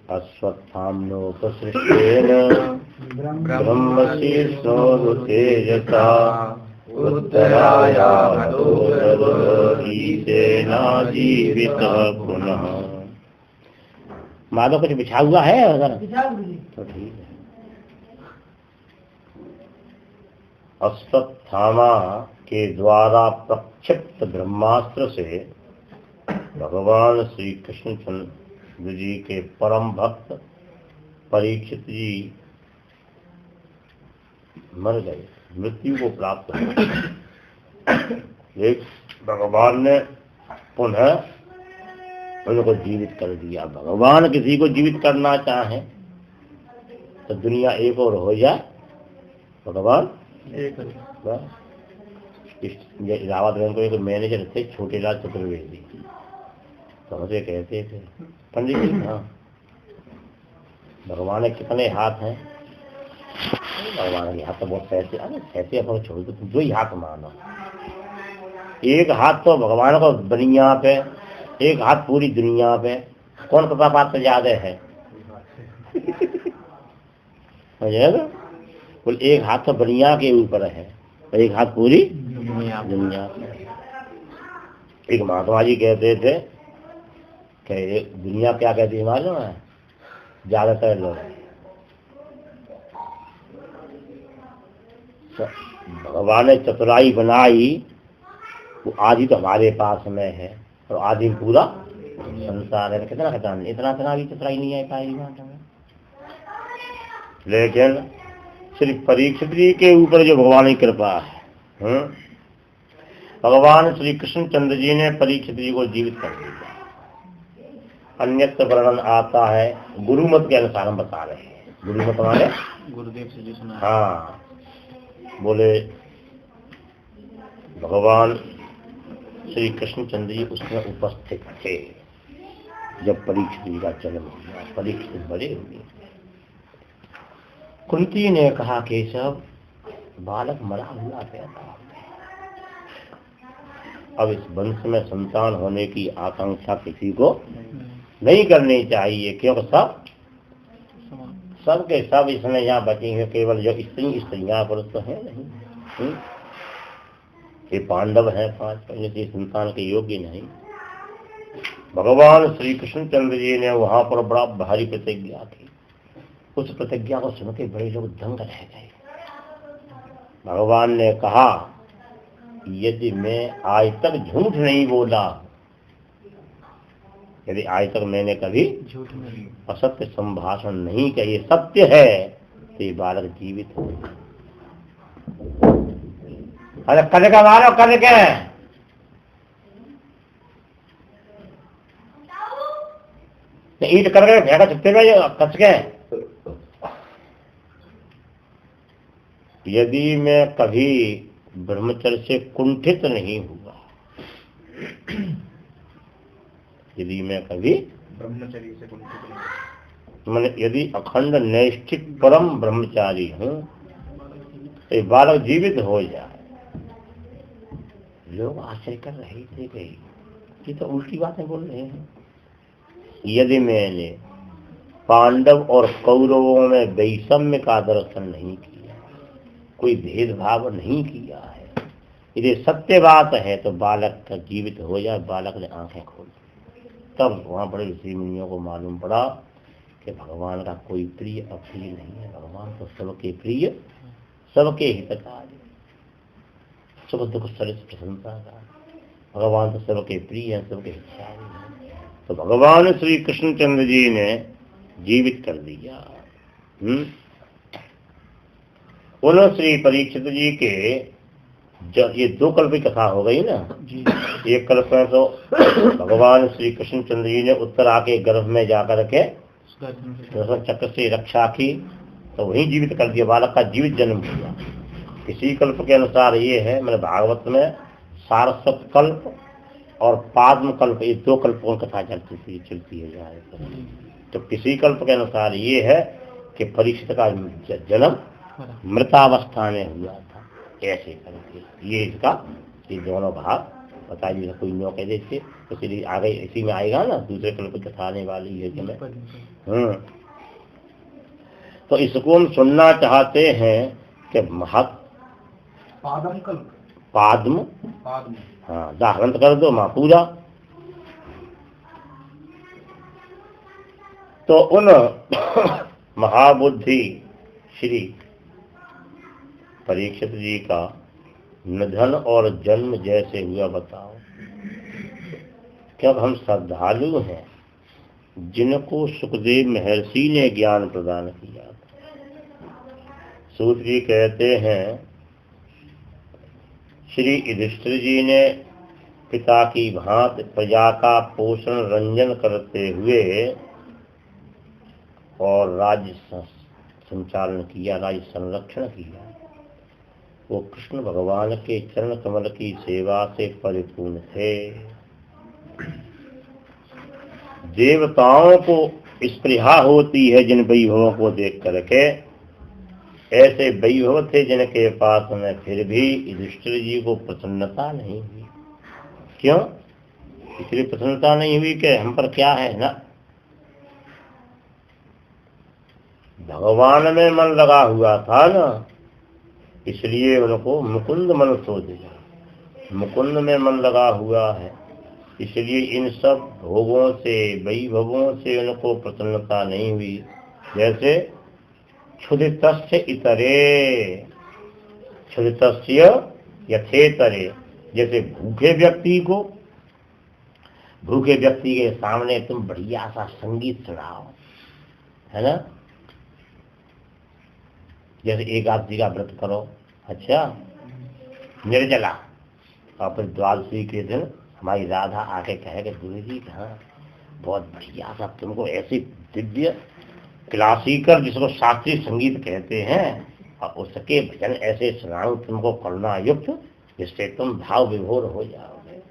अश्वत्थाम्नोपसृष्टेन ब्रह्मशीर्षोरुतेजसा उत्तरायामतोरवीतेनाजीवितः पुनः। माधव कुछ बिछा हुआ है तो ठीक है। अश्वत्थामा के द्वारा प्रक्षिप्त ब्रह्मास्त्र से भगवान श्री कृष्णचंद्र जी के परम भक्त परीक्षित जी मर गए, मृत्यु को प्राप्त हो। एक भगवान ने पुनः उनको जीवित कर दिया। भगवान किसी को जीवित करना चाहे तो दुनिया एक और हो जाए, भगवान एक। इलाहाबाद बैंक को एक मैनेजर थे छोटेलाल चतुर्वेदी, तो मुझे कहते थे पंडित जी हाँ भगवान के कितने हाथ हैं? भगवान के हाथ तो बहुत पैसे, अरे पैसे अपन छोड़ दो, दो ही हाथ मानो। एक हाथ तो भगवान को दुनिया पे, एक हाथ पूरी दुनिया पे। कौन कृपा पात्र ज्यादा है? बोल एक हाथ तो दुनिया के ऊपर है, एक हाथ पूरी दुनिया पे। एक महात्मा जी कहते थे कि दुनिया क्या कहती है मालूम है? ज्यादातर लोग भगवान ने चतुराई बनाई, वो आदि तो हमारे पास में है और आदि पूरा संसार है। कितना खतरनाक, इतना भी चतुराई नहीं है पाएगी बात में। लेकिन श्री परीक्षित जी के ऊपर जो भगवान की कृपा है, भगवान श्री कृष्णचंद्र जी ने परीक्षित जी को जीवित कर दिया। अन्यत्र वर्णन आता है, गुरुमत के अनुसार हम बता रहे हैं। गुरुमत हमारे गुरुदेव से जो सुना। हाँ, बोले भगवान श्री कृष्णचंद्र जी उसमें उपस्थित थे जब परीक्षित जी का जन्म हुआ। परीक्षित बड़े हुए। कुंती ने कहा केशव बालक मरा हुआ पैदा हो गया, अब इस वंश में संतान होने की आकांक्षा किसी को नहीं करनी चाहिए, क्योंकि सबके सब इसमें यहाँ बची हैं, केवल जो स्त्रियां पुरुष तो है नहीं। ये पांडव हैं 5 संतान के योग्य नहीं। भगवान श्री कृष्णचंद्र जी ने वहां पर बड़ा भारी प्रतिज्ञा की। उस प्रतिज्ञा को सुन के बड़े लोग दंग रह गए। भगवान ने कहा यदि मैं आज तक झूठ नहीं बोला, यदि आज तक मैंने कभी झूठ नहीं असत्य संभाषण नहीं किया, ये सत्य है, तो ये बालक जीवित हो। अरे कद का मारो, कद के ईट कर गए फेंका चुपते में कस के। यदि मैं कभी ब्रह्मचर्य से कुंठित नहीं हुआ, यदि मैं कभी ब्रह्मचर्य से कुंठित नहीं, मैंने यदि अखंड नैष्ठिक परम ब्रह्मचारी हूँ, तो बालक जीवित हो जाए। लोग आश्चर्य कर रहे थे कि ये तो उल्टी बातें बोल रहे हैं। यदि मैंने पांडव और कौरवों में वैषम्य का दर्शन नहीं किया, कोई भेदभाव नहीं किया है, यदि सत्य बात है, तो बालक का जीवित हो जाए। बालक ने आंखें खोल, तब वहां बड़े ऋषि मुनियों को मालूम पड़ा कि भगवान का कोई प्रिय अप्रिय नहीं है। भगवान तो सबके प्रिय, सबके हितकारी, सुख दुख सरित प्रशंसा का। भगवान तो सबके प्रिय हैं, सबके हितकारी हैं। तो भगवान श्री कृष्णचंद्र जी ने जीवित कर दिया। उन्होंने श्री परीक्षित जी के जब ये 2 कल्प की कथा हो गई ना जी। एक कल्प में तो भगवान श्री कृष्णचंद्र जी ने उत्तर आके गर्भ में जाकर के चक्र से रक्षा की, तो वहीं जीवित कर दिया, बालक का जीवित जन्म हुआ। इसी कल्प के अनुसार ये है, मैंने भागवत में सारस्वत कल्प और पाद्म कल्प, ये 2 कल्पों की कथा चलती है जाए। तो किसी कल्प के अनुसार ये है कि परीक्षित का जन्म मृतावस्था में हुआ था, ऐसे करके ये इसका ये दोनों भाग बताइए कोई नो कह देते तो इसलिए आगे इसी में आएगा ना, दूसरे कल को कथा आने वाली है में। तो इसको हम सुनना चाहते हैं कि पाद्म हाँ दाहरंत कर दो माँ पूजा। तो उन महाबुद्धि श्री परीक्षित जी का निधन और जन्म जैसे हुआ बताओ। क्योंकि हम श्रद्धालु हैं जिनको सुखदेव महर्षि ने ज्ञान प्रदान किया। सूत जी कहते हैं श्री युधिष्ठिर जी ने पिता की भांति प्रजा का पोषण रंजन करते हुए और राज्य संचालन किया, राज्य संरक्षण किया। वो कृष्ण भगवान के चरण कमल की सेवा से परिपूर्ण थे। देवताओं को स्पृहा होती है जिन वैभवों को देख करके, ऐसे वैभव थे जिनके पास में, फिर भी युधिष्ठिर जी को प्रसन्नता नहीं हुई। क्यों? इसलिए प्रसन्नता नहीं हुई कि हम पर क्या है ना, भगवान में मन लगा हुआ था ना, इसलिए उनको मुकुंद मन सो दिया। मुकुंद में मन लगा हुआ है, इसलिए इन सब भोगों से वैभवों से उनको प्रसन्नता नहीं हुई। जैसे क्षुधितस्य इतरे क्षुधितस्य यथेतरे, जैसे भूखे व्यक्ति के सामने तुम बढ़िया सा संगीत सुनाओ, है ना। जैसे एकादशी का व्रत करो, अच्छा निर्जला, और फिर द्वादशी के दिन हमारी राधा आके कहेगा गुरु जी हाँ बहुत बढ़िया सा तुमको ऐसी दिव्य क्लासिकल जिसको शास्त्रीय संगीत कहते हैं और उसके भजन ऐसे सुनाऊं तुमको करुणा युक्त, जिससे तुम भाव विभोर हो जाओगे।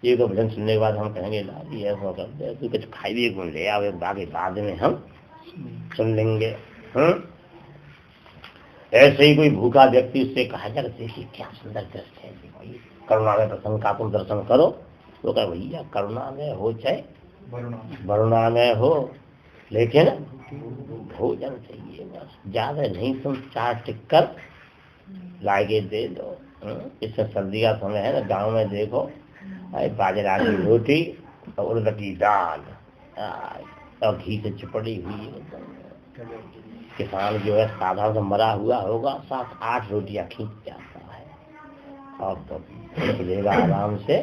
ये तो भजन सुनने के बाद हम कहेंगे दादी ऐसा कर दे, तू कुछ खाई भी गुण ले आओ, बाकी बाद में हम सुन लेंगे। ऐसे ही कोई भूखा व्यक्ति उससे कहा जाए देखिए क्या सुंदर दृश्य है, करुणामय प्रसंग का तुम दर्शन करो, तो कह भैया करुणामय हो चाहे वरुणामय हो, लेकिन भोजन चाहिए बस, ज्यादा नहीं। तुम 4 टिक्कर लाके दे दो। इससे सर्दी का समय है ना, गांव में देखो बाजरा की रोटी और उड़द की दाल और घी से चिपड़ी हुई। किसान जो है साधारण मरा हुआ होगा 7-8 रोटियां खींच जाता है और तो लेगा आराम से,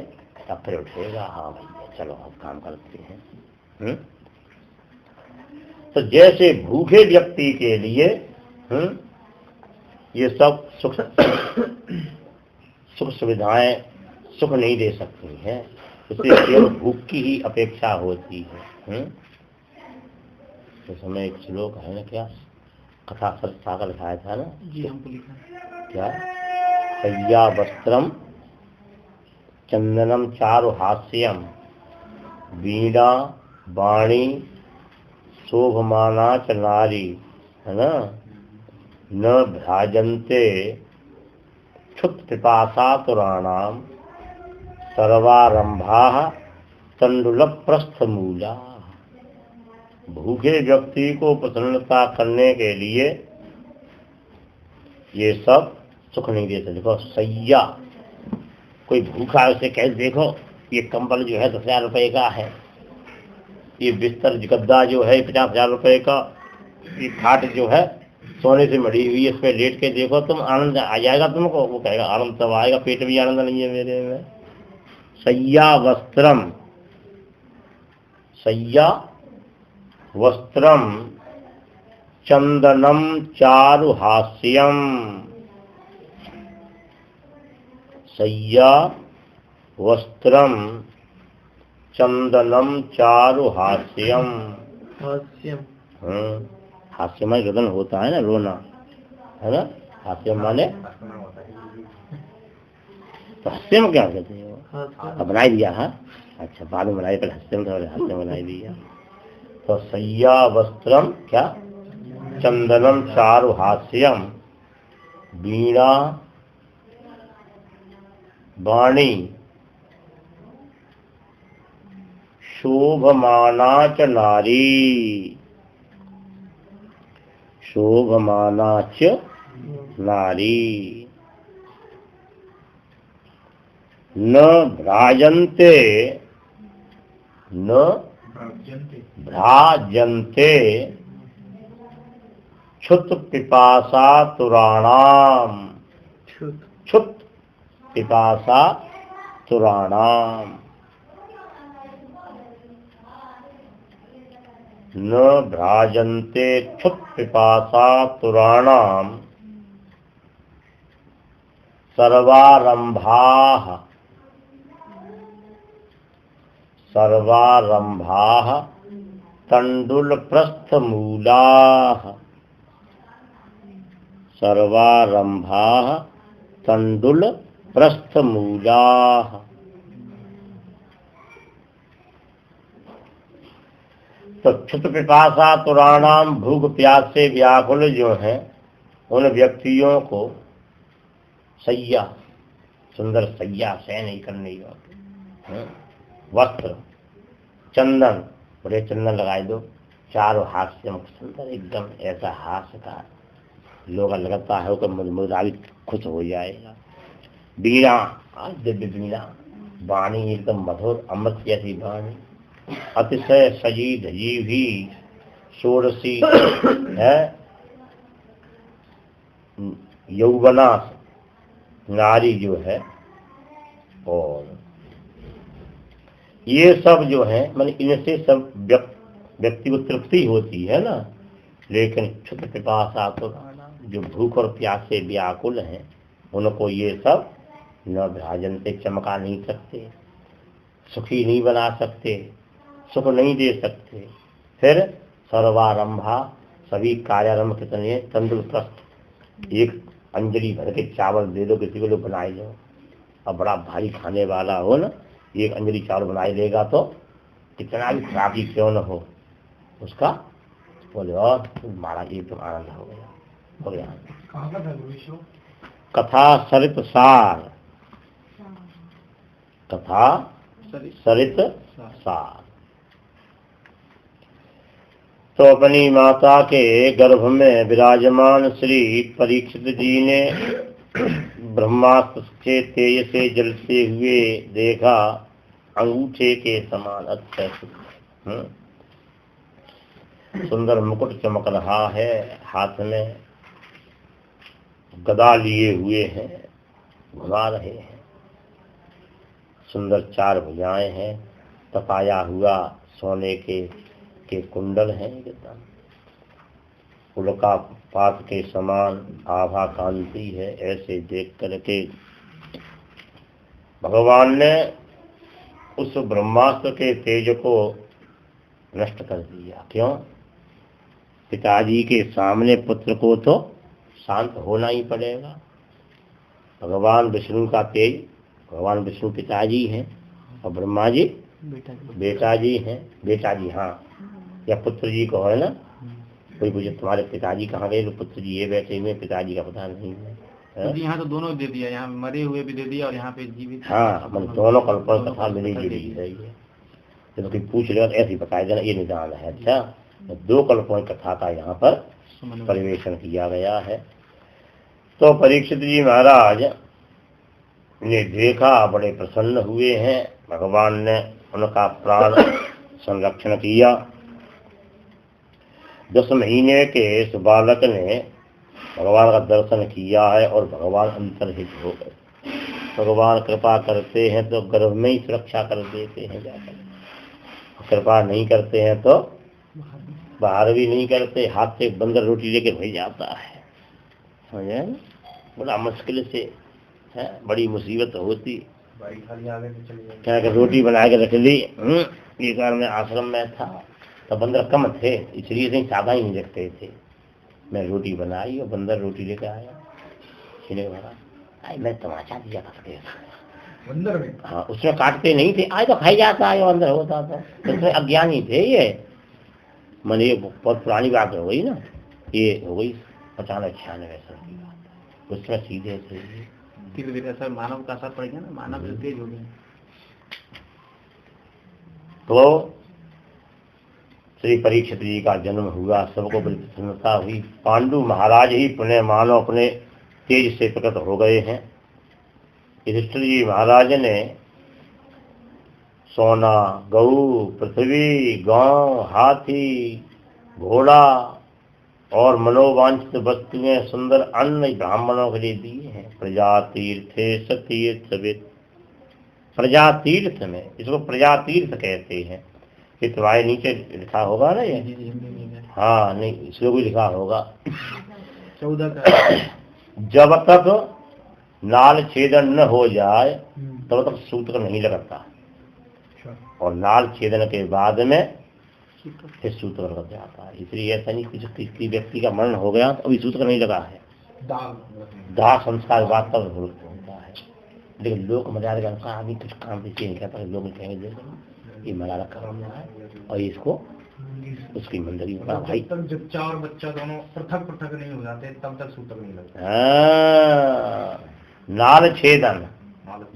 तब फिर उठेगा हाँ भैया चलो अब काम करते हैं। तो जैसे भूखे व्यक्ति के लिए ये सब सुख सुविधाएं सुख नहीं दे सकती हैं, इसलिए केवल भूख की ही अपेक्षा होती है। तो समय एक श्लोक है ना, क्या कथा सागर लिखाया था ना जी, हमको लिखा क्या, सय्या वस्त्रम चंदनम चारु हास्यम वीणा वाणी शोभमाना च नारी, है ना, न भ्राजन्ते क्षुत् पिपासा तुराणाम सर्वारंभा तंडुल प्रस्थमूला। भूखे व्यक्ति को प्रसन्नता करने के लिए ये सब सुख नहीं देते। देखो सैया, कोई भूखा उसे कह देखो ये कंबल जो है 10,000 रुपए का है, ये बिस्तर गद्दा जो है 50,000 रुपए का, ये खाट जो है सोने से मड़ी हुई है, इस पर लेट के देखो तुम, आनंद आ जाएगा तुमको। वो कहेगा आनंद तब आएगा, पेट भी आनंद नहीं है मेरे में। सय्या वस्त्रम, सय्या वस्त्रम चंदनम चारु हास्यम, सय्या वस्त्रम चंदनम चारु हास्यम। हास्य में रुदन होता है ना, रोना है ना, हास्य माने तो हास्य में क्या कहते हैं वो बनाई दिया है, अच्छा बाद में बनाई, पहले हास्य में बनाई दिया। तो सय्या वस्त्रम क्या चंदनम चारु हास्यम वीणा वाणी शोभमाना च नारी, शोभमाना च नारी, न भ्राजन्ते, न भ्राजन्ते क्षुत पिपासा तुराणाम, क्षुत पिपासा तुराणाम, न भ्राजन्ते क्षुत पिपासा तुराणाम, सर्वारंभाः, सर्वारंभाः तण्डुलप्रस्थमूलाः, सर्वारंभाः तण्डुलप्रस्थमूलाः। तो क्षुत पिपासा तुराणाम, भूख प्यास से व्याकुल जो हैं उन व्यक्तियों को सैया, सुंदर सैया शयन नहीं करने योग्य, वस्त्र, चंदन, बड़े चंदन लगाए दो, चारों हाथ से सुंदर एकदम ऐसा हाथ का लोग लगता है कि मुर्दा भी खुश हो जाएगा। बीड़ा, दिव्य बीड़ा, वाणी एकदम मधुर अमृत जैसी वाणी, अतिशय सजी धजी भी षोडशी है, यौवना नारी जो है, और ये सब जो है माने इनसे सब व्यक्ति को तृप्ति होती है ना, लेकिन क्षुत पिपासा तुराणाम, जो भूख और प्यास से व्याकुल हैं उनको ये सब न भ्राजन से चमका नहीं सकते, सुखी नहीं बना सकते, सुख नहीं दे सकते। फिर सर्वारंभा, सभी कार्यारंभ कितने, तंदुल प्रस्थ, एक अंजलि भर के चावल दे दो किसी को, लोग बनाए जाओ। अब बड़ा भारी खाने वाला हो ना, एक अंजलि चावल बनाए लेगा तो कितना भी खराब ही क्यों न हो उसका बोले और मारा एकदम आनंद हो गया, हो गया। कथा सरित सार, कथा सरित सार। तो अपनी माता के गर्भ में विराजमान श्री परीक्षित जी ने ब्रह्मास्त्र के तेज से जलते हुए देखा, अंगूठे के समान अत्यय सुंदर मुकुट चमक रहा है, हाथ में गदा लिए हुए हैं, घुमा रहे हैं, सुंदर चार भुजाएं हैं, तपाया हुआ सोने के कुंडल हैं, एकदम उल्का पात के समान आभा कांति है। ऐसे देख करके भगवान ने उस ब्रह्मास्त्र के तेज को नष्ट कर दिया। क्यों? पिताजी के सामने पुत्र को तो शांत होना ही पड़ेगा। भगवान विष्णु का तेज, भगवान विष्णु पिताजी हैं और ब्रह्मा जी बेटा जी हैं, बेटा जी हाँ, या पुत्र जी को है ना, कोई पूछे तुम्हारे पिताजी कहाँ गए, तो पुत्र जी ये बैठे हुए, पिताजी का पता नहीं है। यहाँ तो दोनों दे दिया, यहाँ मरे हुए भी दे दिया और यहाँ पे जीवित। हाँ, मतलब दोनों कल्पना कथा मिली जुली है। जब कोई पूछ लेगा तो ऐसे ही बताया जाना ये निदान है। अच्छा, दो कल्पों कथा का यहाँ पर परिवेशन किया गया है। तो परीक्षित जी महाराज ने देखा, बड़े प्रसन्न हुए हैं। भगवान ने उनका प्राण संरक्षण किया। 10 महीने के इस बालक ने भगवान का दर्शन किया है और भगवान अंतर्हित हो गए। भगवान कृपा करते हैं तो गर्भ में ही सुरक्षा कर देते हैं जाकर, कृपा नहीं करते हैं तो बाहर भी नहीं करते, हाथ से बंदर रोटी लेके भेज जाता है, समझे? बड़ा मुश्किल से है, बड़ी मुसीबत होती। क्या रोटी बना के रख ली। एक बार मैं आश्रम में था तो बंदर कम थे, इसलिए से सादा ही नहीं रखते थे। मैं रोटी बनाई और बंदर रोटी लेकर आया, खिले भरा, मैं तमाचा दिया करते बंदर में। हाँ, उसमें काटते नहीं थे, आज तो खाई जाता है, अंदर होता था, उसमें अज्ञानी थे ये। मैंने ये बहुत पुरानी बात हो गई ना, ये हो गई 95-96 साल की बात, उसमें सीधे थे। धीरे धीरे असर मानव का असर पड़ गया ना, मानव से तेज हो गया। तो श्री परीक्षित जी का जन्म हुआ, सबको बड़ी प्रसन्नता हुई। पांडु महाराज ही पुनः मानो अपने तेज से प्रकट हो गए हैं। युधिष्ठिर जी महाराज ने सोना, गऊ, पृथ्वी, गांव, हाथी, घोड़ा और मनोवांछित वस्तुएं, सुंदर अन्न ब्राह्मणों के लिए दिए हैं। प्रजातीर्थे सतीर्थविद, प्रजातीर्थ में, इसको प्रजातीर्थ कहते हैं। ये तुम्हारे नीचे लिखा होगा ना ये? हाँ, नहीं इसको भी लिखा होगा। 14 का जब तक नाल छेदन न हो जाए तब तक सूत्र नहीं लगता, और नाल छेदन के बाद में फिर सूत्र लग जाता है। इसलिए ऐसा नहीं किसी व्यक्ति का मरण हो गया तो अभी सूत्र नहीं लगा है, दाह संस्कार बाद तब होता है। लेकिन लोग मर्यादा के अनुसार आदमी कुछ काम इसलिए नहीं करता, लोग कहेंगे ये मर्यादा काम है और इसको उसकी मंडली होगा भाई। तब जच्चा और बच्चा दोनों पृथक पृथक नहीं हो जाते तब तक सूत्र नहीं लगता। नाल छेदन,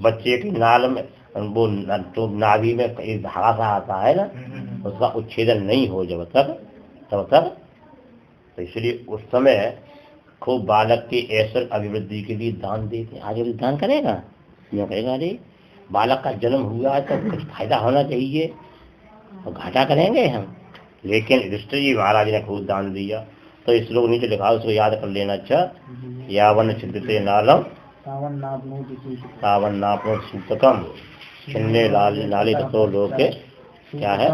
बच्चे की नाल में वो तो नाभि में कहीं धागा सा आता है ना, उसका उच्छेदन नहीं हो जब तक तब तक। तो इसलिए उस समय खूब बालक की ऐश्वर्य अभिवृद्धि के लिए दान देते। आगे भी दान करेगा, यूँ कहेगा अरे बालक का जन्म हुआ है तो कुछ फायदा होना चाहिए, और घाटा करेंगे हम। लेकिन युधिष्ठिर जी महाराज ने खूब दान दिया। तो इस लोग नीचे लिखा, उसको याद कर लेना। अच्छा, यावन छिद्यते नालम सावन नापनो सूतकम छिन्ने नाले ततो लोके, क्या है?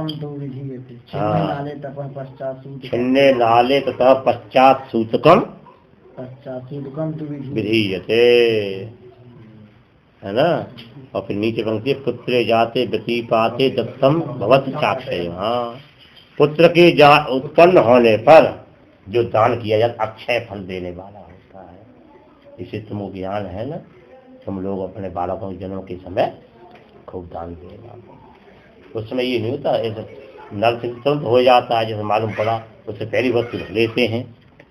छिन्ने नाले ततः पश्चात सूतकम विधीयते, है ना। और फिर नीचे पंक्ति, पुत्रे जाते व्यतीपाते दत्तम भवत साक्षय। हाँ, पुत्र के उत्पन्न होने पर जो दान किया जाता अक्षय फल देने वाला होता है। इसे तुम ज्ञान है ना, तुम लोग अपने बालकों के जन्म के समय खूब दान देना। उस समय ये नहीं होता, ऐसे नर तुरंत हो जाता है, जैसे मालूम पड़ा उससे पहली वस्तु रख लेते हैं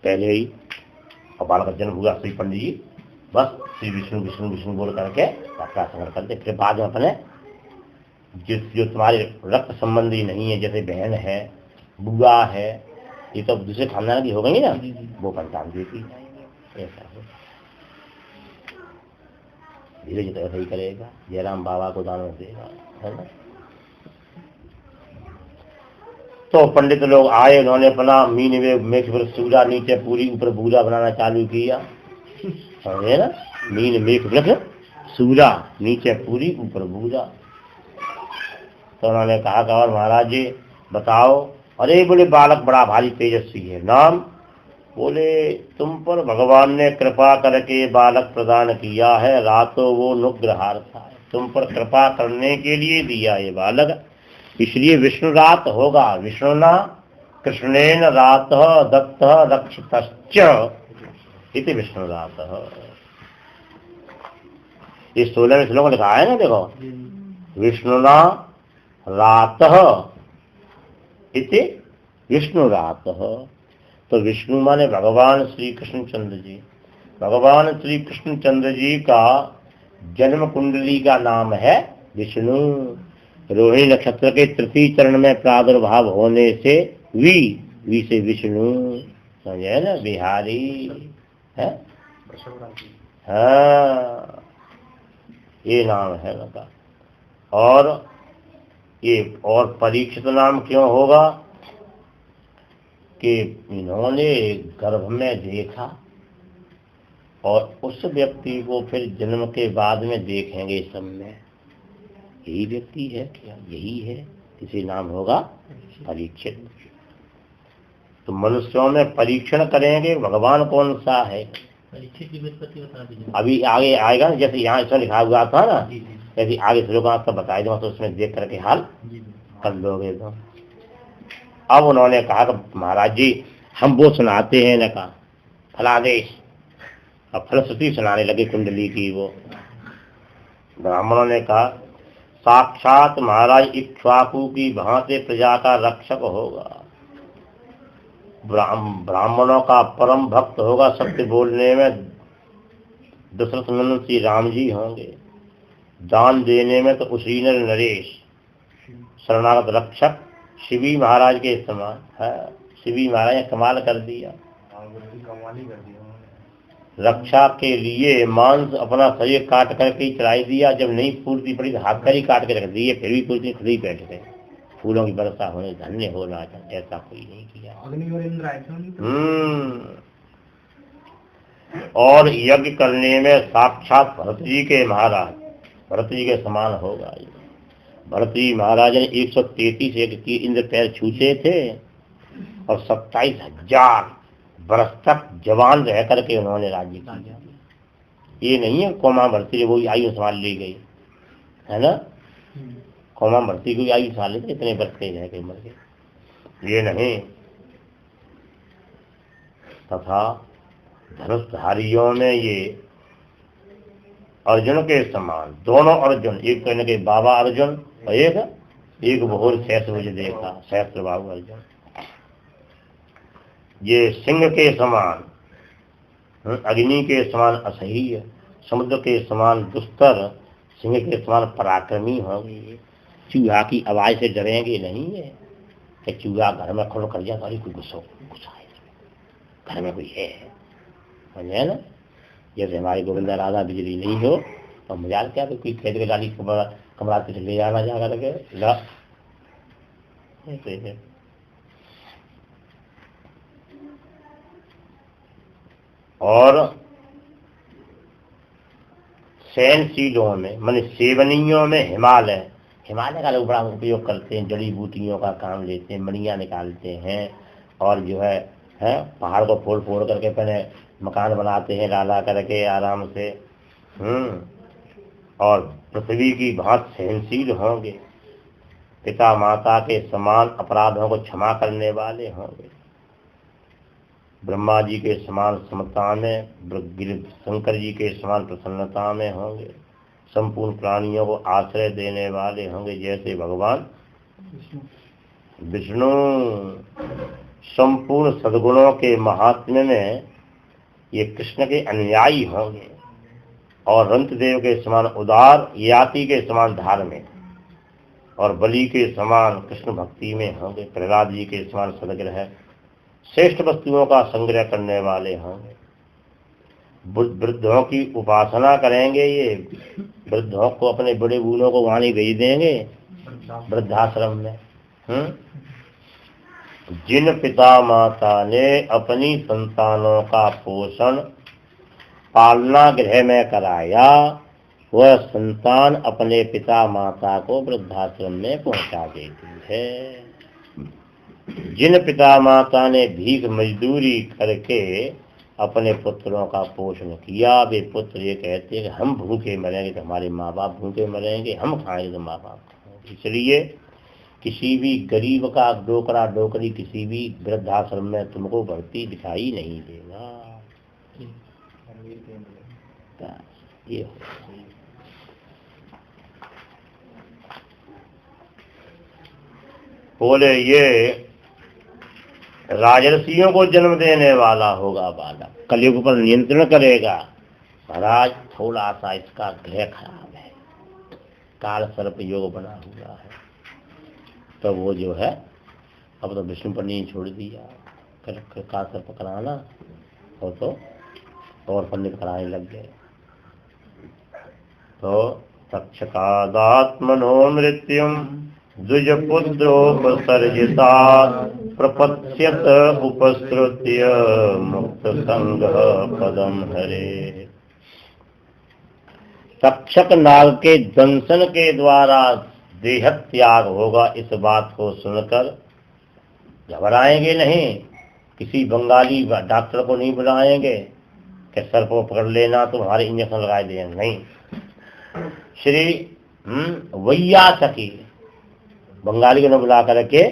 पहले ही, और बालक का जन्म हुआ श्री पंडित जी बस श्री विष्णु विष्णु विष्णु बोल करके का संग्रह करते। फिर बाद में अपने जो तुम्हारे रक्त संबंधी नहीं है, जैसे बहन है, बुआ है, ये तो दूसरे खानदान की हो गई ना, वो संतान देती है। ऐसा है, धीरे धीरे ऐसा ही करेगा। जयराम बाबा को दान देगा, है ना। तो पंडित लोग आए, उन्होंने अपना मीन में सूरा नीचे पूरी ऊपर बूरा बनाना चालू किया, समझे ना। मीन मेघ वृक्ष सूरा नीचे पूरी ऊपर बूरा। तो उन्होंने कहा कि और महाराज जी बताओ। अरे बोले बालक बड़ा भारी तेजस्वी है। नाम? बोले तुम पर भगवान ने कृपा करके बालक प्रदान किया है, रातों वो नुग्रहार था, तुम पर कृपा करने के लिए दिया ये बालक, इसलिए विष्णु रात होगा। विष्णुना कृष्णेन रात दत्त रक्षितश्च इति विष्णु रात। इस 16वें श्लोक में लिखा है ना, देखो, विष्णुना रात इति विष्णु रात। तो विष्णु माने भगवान श्री कृष्ण चंद्र जी। भगवान श्री कृष्ण चंद्र जी का जन्म कुंडली का नाम है विष्णु। रोहिणी नक्षत्र के तृतीय चरण में प्रादुर्भाव होने से वी से विष्णु, समझे ना, बिहारी है। हाँ, ये नाम है उनका। और ये और परीक्षित नाम क्यों होगा कि इन्होंने गर्भ में देखा और उस व्यक्ति को फिर जन्म के बाद में देखेंगे सब में, यही व्यक्ति है क्या, यही है, इसी नाम होगा परीक्षित। तो मनुष्यों में परीक्षण करेंगे भगवान कौन सा है। परीक्षित की व्युत्पत्ति बता दीजिए। अभी आगे आएगा ना, जैसे यहाँ इसमें लिखा हुआ था ना, जैसे आगे श्लोक आपका बताया दूंगा, तो उसमें देख करके हाल कर लोगे। तो अब उन्होंने कहा कि महाराज जी हम वो सुनाते हैं, न कहा फलादेश, अब फलश्रुति सुनाने लगे कुंडली की। वो ब्राह्मणों ने कहा साक्षात महाराज इक्ष्वाकु की भांति प्रजा का रक्षक होगा, ब्राह्मणों का परम भक्त होगा, सत्य बोलने में दशरथ नंदन श्री राम जी होंगे, दान देने में तो उसी नरेश शरणागत रक्षक शिवी महाराज के समान है। शिवी महाराज ने कमाल कर दिया, रक्षा के लिए मांस अपना शरीर काट करके ही चढ़ाई दिया। जब नहीं पूर्ति पड़ी तो हाथ कर ही काट के रख दिए, फिर भी पूर्ति खुद ही बैठ गए। फूलों की वर्षा होने धन्य होना, ऐसा कोई नहीं किया। और यज्ञ करने में साक्षात भरत जी के महाराज, भरत जी के समान होगा। भरत जी महाराज ने 133 यज्ञ किए, इंद्र पैर छूते थे और 27,000 बरस तक जवान रह करके उन्होंने राज्य किया। ये नहीं है कौमा भर्ती वो आयु संभाल ली गई है ना, कौमा भर्ती को आयु संभाल ली, इतने बरस के रह गए, मर गए, ये नहीं। तथा धनुषधारियों में ये अर्जुन के समान, दोनों अर्जुन, एक कहने के बाबा अर्जुन और एक बहुर सहस्त्र मुझे देखा, सहस्त्र बाबू अर्जुन। ये सिंह के समान, अग्नि के समान असह्य, समुद्र के समान दुस्तर, सिंह के समान पराक्रमी होंगे। चूहा की आवाज से डरेंगे नहीं है कि चूहा घर में खुल कर जाए, कोई गुस्सा है घर में कोई है, समझे ना। जैसे हमारे गोविंदा राधा बिजली नहीं हो और मजाल क्या, तो कोई खेत के गाड़ी कमरा से ले जाना जा करके ऐसे है। और सेनशीलों में माने सेवनियों में हिमालय, हिमालय का लोग बड़ा उपयोग करते हैं, जड़ी बूटियों का काम लेते हैं, मणियाँ निकालते हैं और जो है पहाड़ को फोड़ फोड़ करके पहले मकान बनाते हैं डाला करके आराम से। और पृथ्वी की भांति सहनशील होंगे, पिता माता के समान अपराधों को क्षमा करने वाले होंगे, ब्रह्मा जी के समान समता में, शंकर जी के समान प्रसन्नता में होंगे, संपूर्ण प्राणियों को आश्रय देने वाले होंगे जैसे भगवान विष्णु। संपूर्ण सद्गुणों के महात्म्य में ये कृष्ण के अनुयायी होंगे और रंतदेव के समान उदार, याति के समान धार्मिक और बलि के समान कृष्ण भक्ति में होंगे, प्रहलाद जी के समान सदग्रह, श्रेष्ठ वस्तुओं का संग्रह करने वाले होंगे। वृद्धों की उपासना करेंगे, ये वृद्धों को अपने बड़े बूढ़ों को वाणी भेज देंगे वृद्धाश्रम में। जिन पिता माता ने अपनी संतानों का पोषण पालना गृह में कराया, वह संतान अपने पिता माता को वृद्धाश्रम में पहुंचा देती है। जिन पिता माता ने भीख मजदूरी करके अपने पुत्रों का पोषण किया, वे पुत्र ये कहते हैं कि हम भूखे मरेंगे तो हमारे माँ बाप भूखे मरेंगे, हम खाएंगे तो माँ बाप खाएंगे। इसलिए किसी भी गरीब का डोकरा डोकरी किसी भी वृद्धाश्रम में तुमको भर्ती दिखाई नहीं देगा। ये बोले ये राजर्षियों को जन्म देने वाला होगा बालक, कलयुग पर नियंत्रण करेगा। महाराज थोड़ा सा इसका ग्रह खराब है, काल सर्प योग बना हुआ है, तो वो जो है अब तो विष्णु पर नहीं छोड़ दिया, काल सर्प कराना और तो और पंडित कराने लग गए। तो तक्षकादात्मनो मृत्युम द्विजपुत्रोपसर्जिता प्रपत्स्यत उपसृत्य मुक्त संग पदम हरे। तक्षक नाग के दंशन के द्वारा देह त्याग होगा, इस बात को सुनकर घबराएंगे नहीं, किसी बंगाली डॉक्टर को नहीं बुलाएंगे कि सर को पकड़ लेना तो हमारे इंजेक्शन लगा देंगे, नहीं। श्री वैयासकी बंगाली को न बुला करके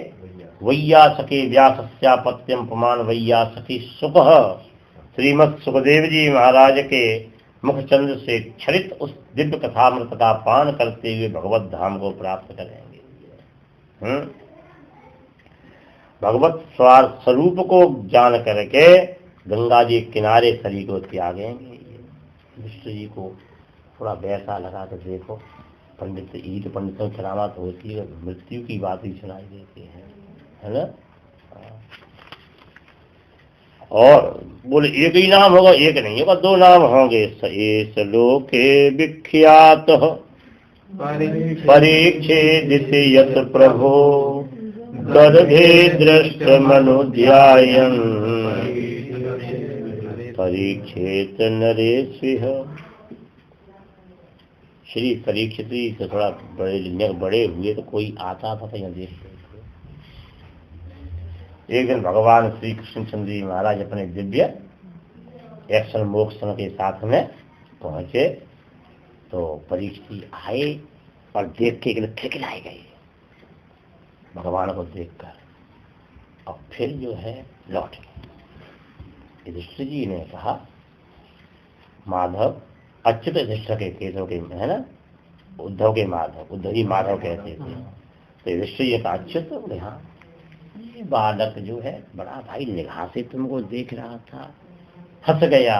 वैयासकी व्यासस्यापत्यम प्रमाण वैयासकी सुख श्रीमद सुखदेव जी महाराज के मुखचंद्र से क्षरित उस दिव्य कथामृत का पान करते हुए भगवत धाम को प्राप्त करेंगे। भगवत स्वार्थ स्वरूप को जान करके गंगा जी किनारे शरीर को त्यागेंगे। विष्णु जी को थोड़ा वैसा लगा कर देखो, पंडित ही तो पंडितों की करामात होती है, मृत्यु की बात ही सुनाई देती है ना। और बोले एक ही नाम होगा, एक नहीं होगा, दो नाम होंगे। एस लोके विख्यात परीक्षेदित यत प्रभो गर्भे दृष्ट मनुध्यायन् परीक्षेत नरेश्विह। श्री परीक्षित जी तो थोड़ा बड़े हुए तो कोई आता था तो यहाँ देखते थे। एक दिन भगवान श्री कृष्णचंद्र जी महाराज अपने दिव्य एक्शन मोक्षण के साथ में पहुंचे तो परीक्षित जी आए और देख के खिलखिलाए गए भगवान को देखकर, और फिर जो है लौट गए। युधिष्ठिर जी ने कहा माधव अच्युत युधिष्ठिर के केशव के है ना, उद्धव के माधव, उद्धव जी माधव कहते थे। तो युधिष्ठिर जी का अच्युत, बोले हाँ ये बालक जो है बड़ा भाई निगाह से तुमको देख रहा था, हंस गया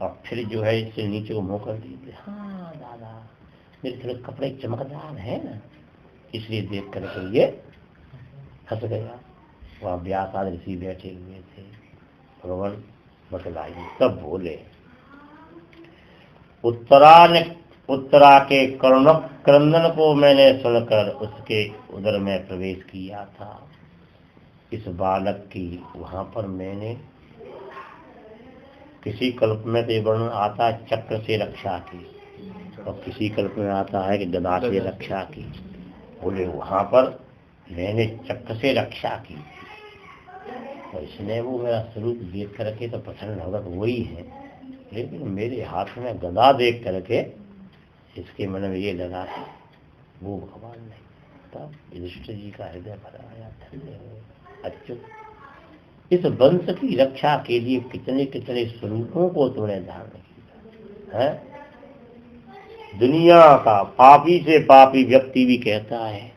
और फिर जो है इससे नीचे को मुँह कर दिए। हाँ दादा मेरे थोड़े कपड़े चमकदार है ना, इसलिए देख करके ये हंस गया। वहाँ व्यास आदि ऋषि बैठे हुए थे, भगवान बतलाइए। तब बोले उत्तरा के कर्णक क्रंदन को मैंने सुनकर उसके उदर में प्रवेश किया था। इस बालक की वहाँ पर मैंने किसी कल्प में तो वर्णन आता है चक्र से रक्षा की, और किसी कल्प में आता है कि गदा से रक्षा की। बोले वहाँ पर मैंने चक्र से रक्षा की, और इसने वो मेरा स्वरूप देख करके तो प्रसन्न होगा तो वही है, लेकिन मेरे हाथ में गदा देख करके इसके मन में ये लगा कि वो भगवान नहीं। तब युधिष्ठिर जी का हृदय भरा आया, धन्य हो अच्युत, इस वंश की रक्षा के लिए कितने कितने स्वरूपों को तुमने धारण किया है। दुनिया का पापी से पापी व्यक्ति भी कहता है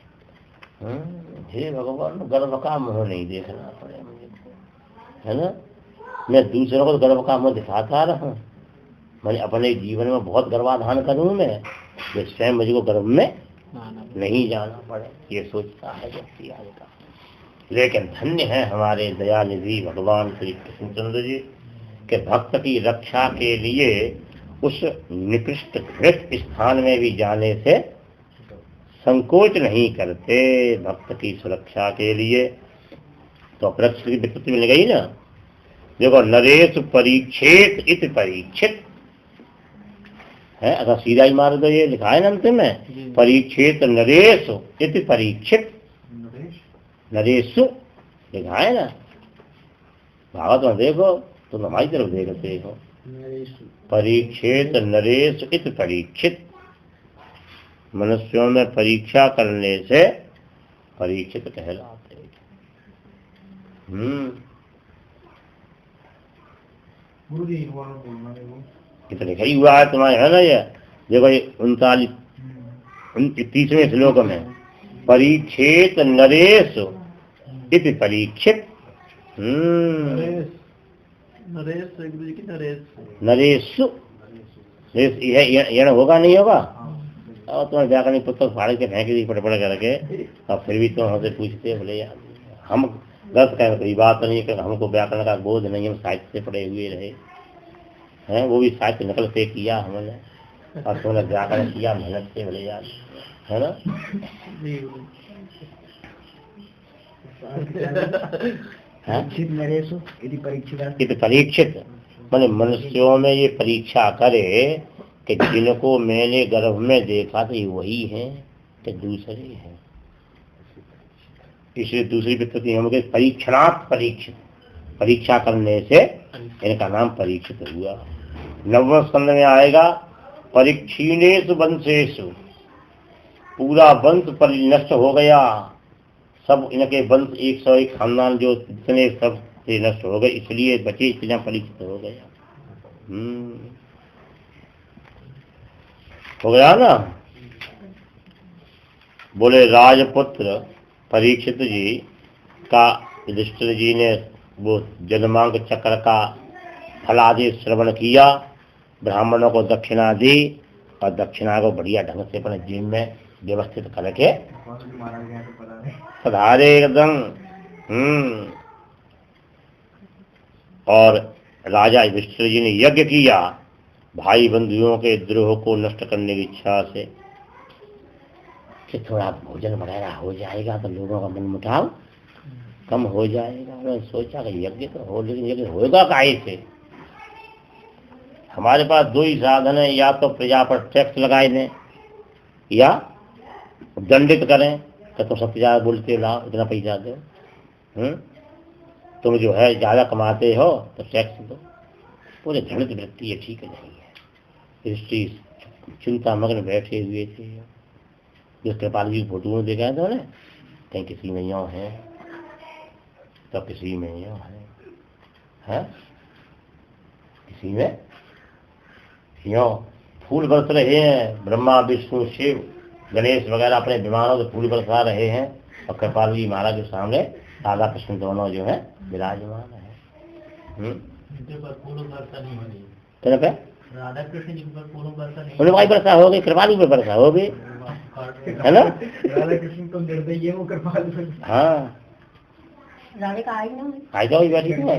हे भगवान गर्भ का मुँह नहीं देखना पड़े मुझे, है ना। मैं दूसरों को गर्भ का मुँह दिखाता रहूं, मैंने अपने जीवन में बहुत गर्भाधान करूं मैं, स्वयं मुझको गर्भ में नहीं जाना पड़े, ये सोचता है व्यक्ति आज का। लेकिन धन्य है हमारे दयानिधि भगवान श्री कृष्णचंद्र जी के भक्त की रक्षा के लिए उस निकृष्ट घृत स्थान में भी जाने से संकोच नहीं करते भक्त की सुरक्षा के लिए। तो अपरक्ष की विपत्ति मिल गई ना। देखो नरेश परीक्षेत इत परीक्षित है, अगर सीधा ही मार दो, ये लिखा है ना अंतिम में परीक्षेत नरेश इत परीक्षित, नरेशु लिखा है ना। भागवत में देखो तुम हमारी तरफ देखते हो, परीक्षेत नरेश इत परीक्षित, मनुष्यों में परीक्षा करने से परीक्षित कहलाते। कितने लिखा ही हुआ है तुम्हारे, है ना। ये देखो ये 30वें श्लोक में परीक्षेत नरेश इति परीक्षित। नरेशु यण होगा नहीं होगा, और तुम्हारे व्याकरण पुस्तक फाड़ के फेंक दी पड़ करके, और फिर भी तुम हमसे पूछते बोले यार हम गलत कह, कोई बात नहीं है, हमको व्याकरण का बोध नहीं, हम साहित्य से पढ़े हुए रहे हैं, वो भी साहित्य नकल से किया हमने, और तुमने व्याकरण किया मेहनत से, बोले यार है ना। परीक्षित मैंने मनुष्यों में ये परीक्षा करे कि जिनको मैंने गर्भ में देखा था ये वही हैं कि दूसरे हैं। इसलिए दूसरी विपत्ति हम गए परीक्षणात् परीक्षित, परीक्षा करने से इनका नाम परीक्षित हुआ। 9वें स्कंद में आएगा परीक्षीणेषु वंशेषु, पूरा वंश परिनष्ट हो गया, सब इनके वंश 101 खानदान जो जितने सब से नष्ट हो गए, इसलिए बचे इतना परीक्षित हो गया। हो गया ना। बोले राजपुत्र परीक्षित जी का युधिष्ठिर जी ने वो जन्मांक चक्र का फलादि श्रवण किया, ब्राह्मणों को दक्षिणा दी, और दक्षिणा को बढ़िया ढंग से अपने जेब में व्यवस्थित करके पधारे एकदम। और राजा युधिष्ठिर जी ने यज्ञ किया भाई बंधुओं के द्रोह को नष्ट करने की इच्छा से कि थोड़ा भोजन वगैरह हो जाएगा तो लोगों का मन मुटाव कम हो जाएगा। मैंने सोचा कि यज्ञ तो हो, लेकिन यज्ञ होगा काहे से? हमारे पास दो ही साधन है, या तो प्रजा पर टैक्स लगाए दें या दंडित करें कि तुम सबसे ज्यादा बोलते हो, लाओ इतना पैसा दो, तुम जो है ज्यादा कमाते हो तो टैक्स दो। पूरे दंडित वृत्ति ये ठीक नहीं है। ऋषि चिंता मग्न बैठे हुए थे। जिस कृपाल जी फोटो में देखा था ना, कहीं किसी में यो है तो किसी में यो है? किसी में यो फूल बरस रहे हैं, ब्रह्मा विष्णु शिव गणेश वगैरह अपने विमानों से फूल बरसा रहे हैं, और कृपाल जी महाराज के सामने राधा कृष्ण दोनों जो है विराजमान है। राधा कृष्ण जी पर पूर्ण वर्षा नहीं, उन्हें भाई वर्षा हो गई, कृपाल पर वर्षा हो गई, है ना? राधा कृष्ण तो निर्दयी है, वो कृपाल। हाँ आई जाओ बैठी तो है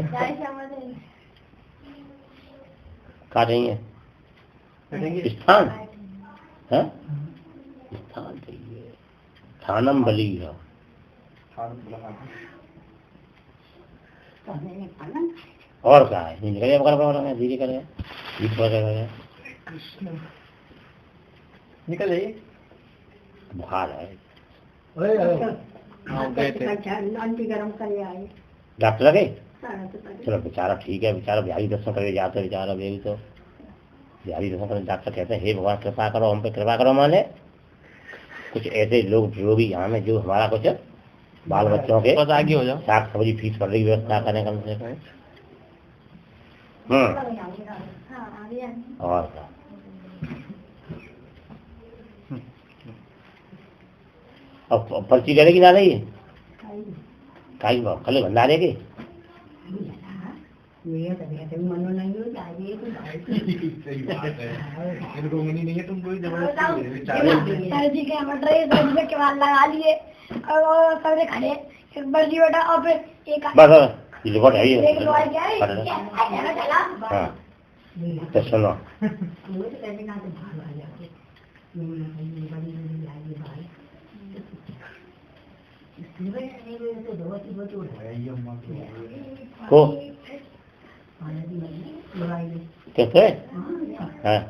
कहा चाहिए स्थान है, स्थान चाहिए, स्थानम बली है। और क्या है? धीरे करें निकल जाइए, बुखार है। डॉक्टर गए? चलो बेचारा ठीक है, बेचारा बिहारी दर्शन करके जाते बेचारा बेबी, तो बिहारी दर्शन करके डॉक्टर कहते हैं हे भगवान कृपा करो, हम पे कृपा करो। माने कुछ ऐसे लोग जो भी यहाँ में जो हमारा कुछ बाल बच्चों के आगे हो जाओ, साग सब्जी फीस पर व्यवस्था करें कम से कम। और क्या अब पर्ची करेगी ना नहीं काई कल भंडारे के लगा लिए और सबने खड़े बर्जी बेटा और फिर एक बस रिकॉर्ड है ये। हाँ तो सुनो, को कैसे? हाँ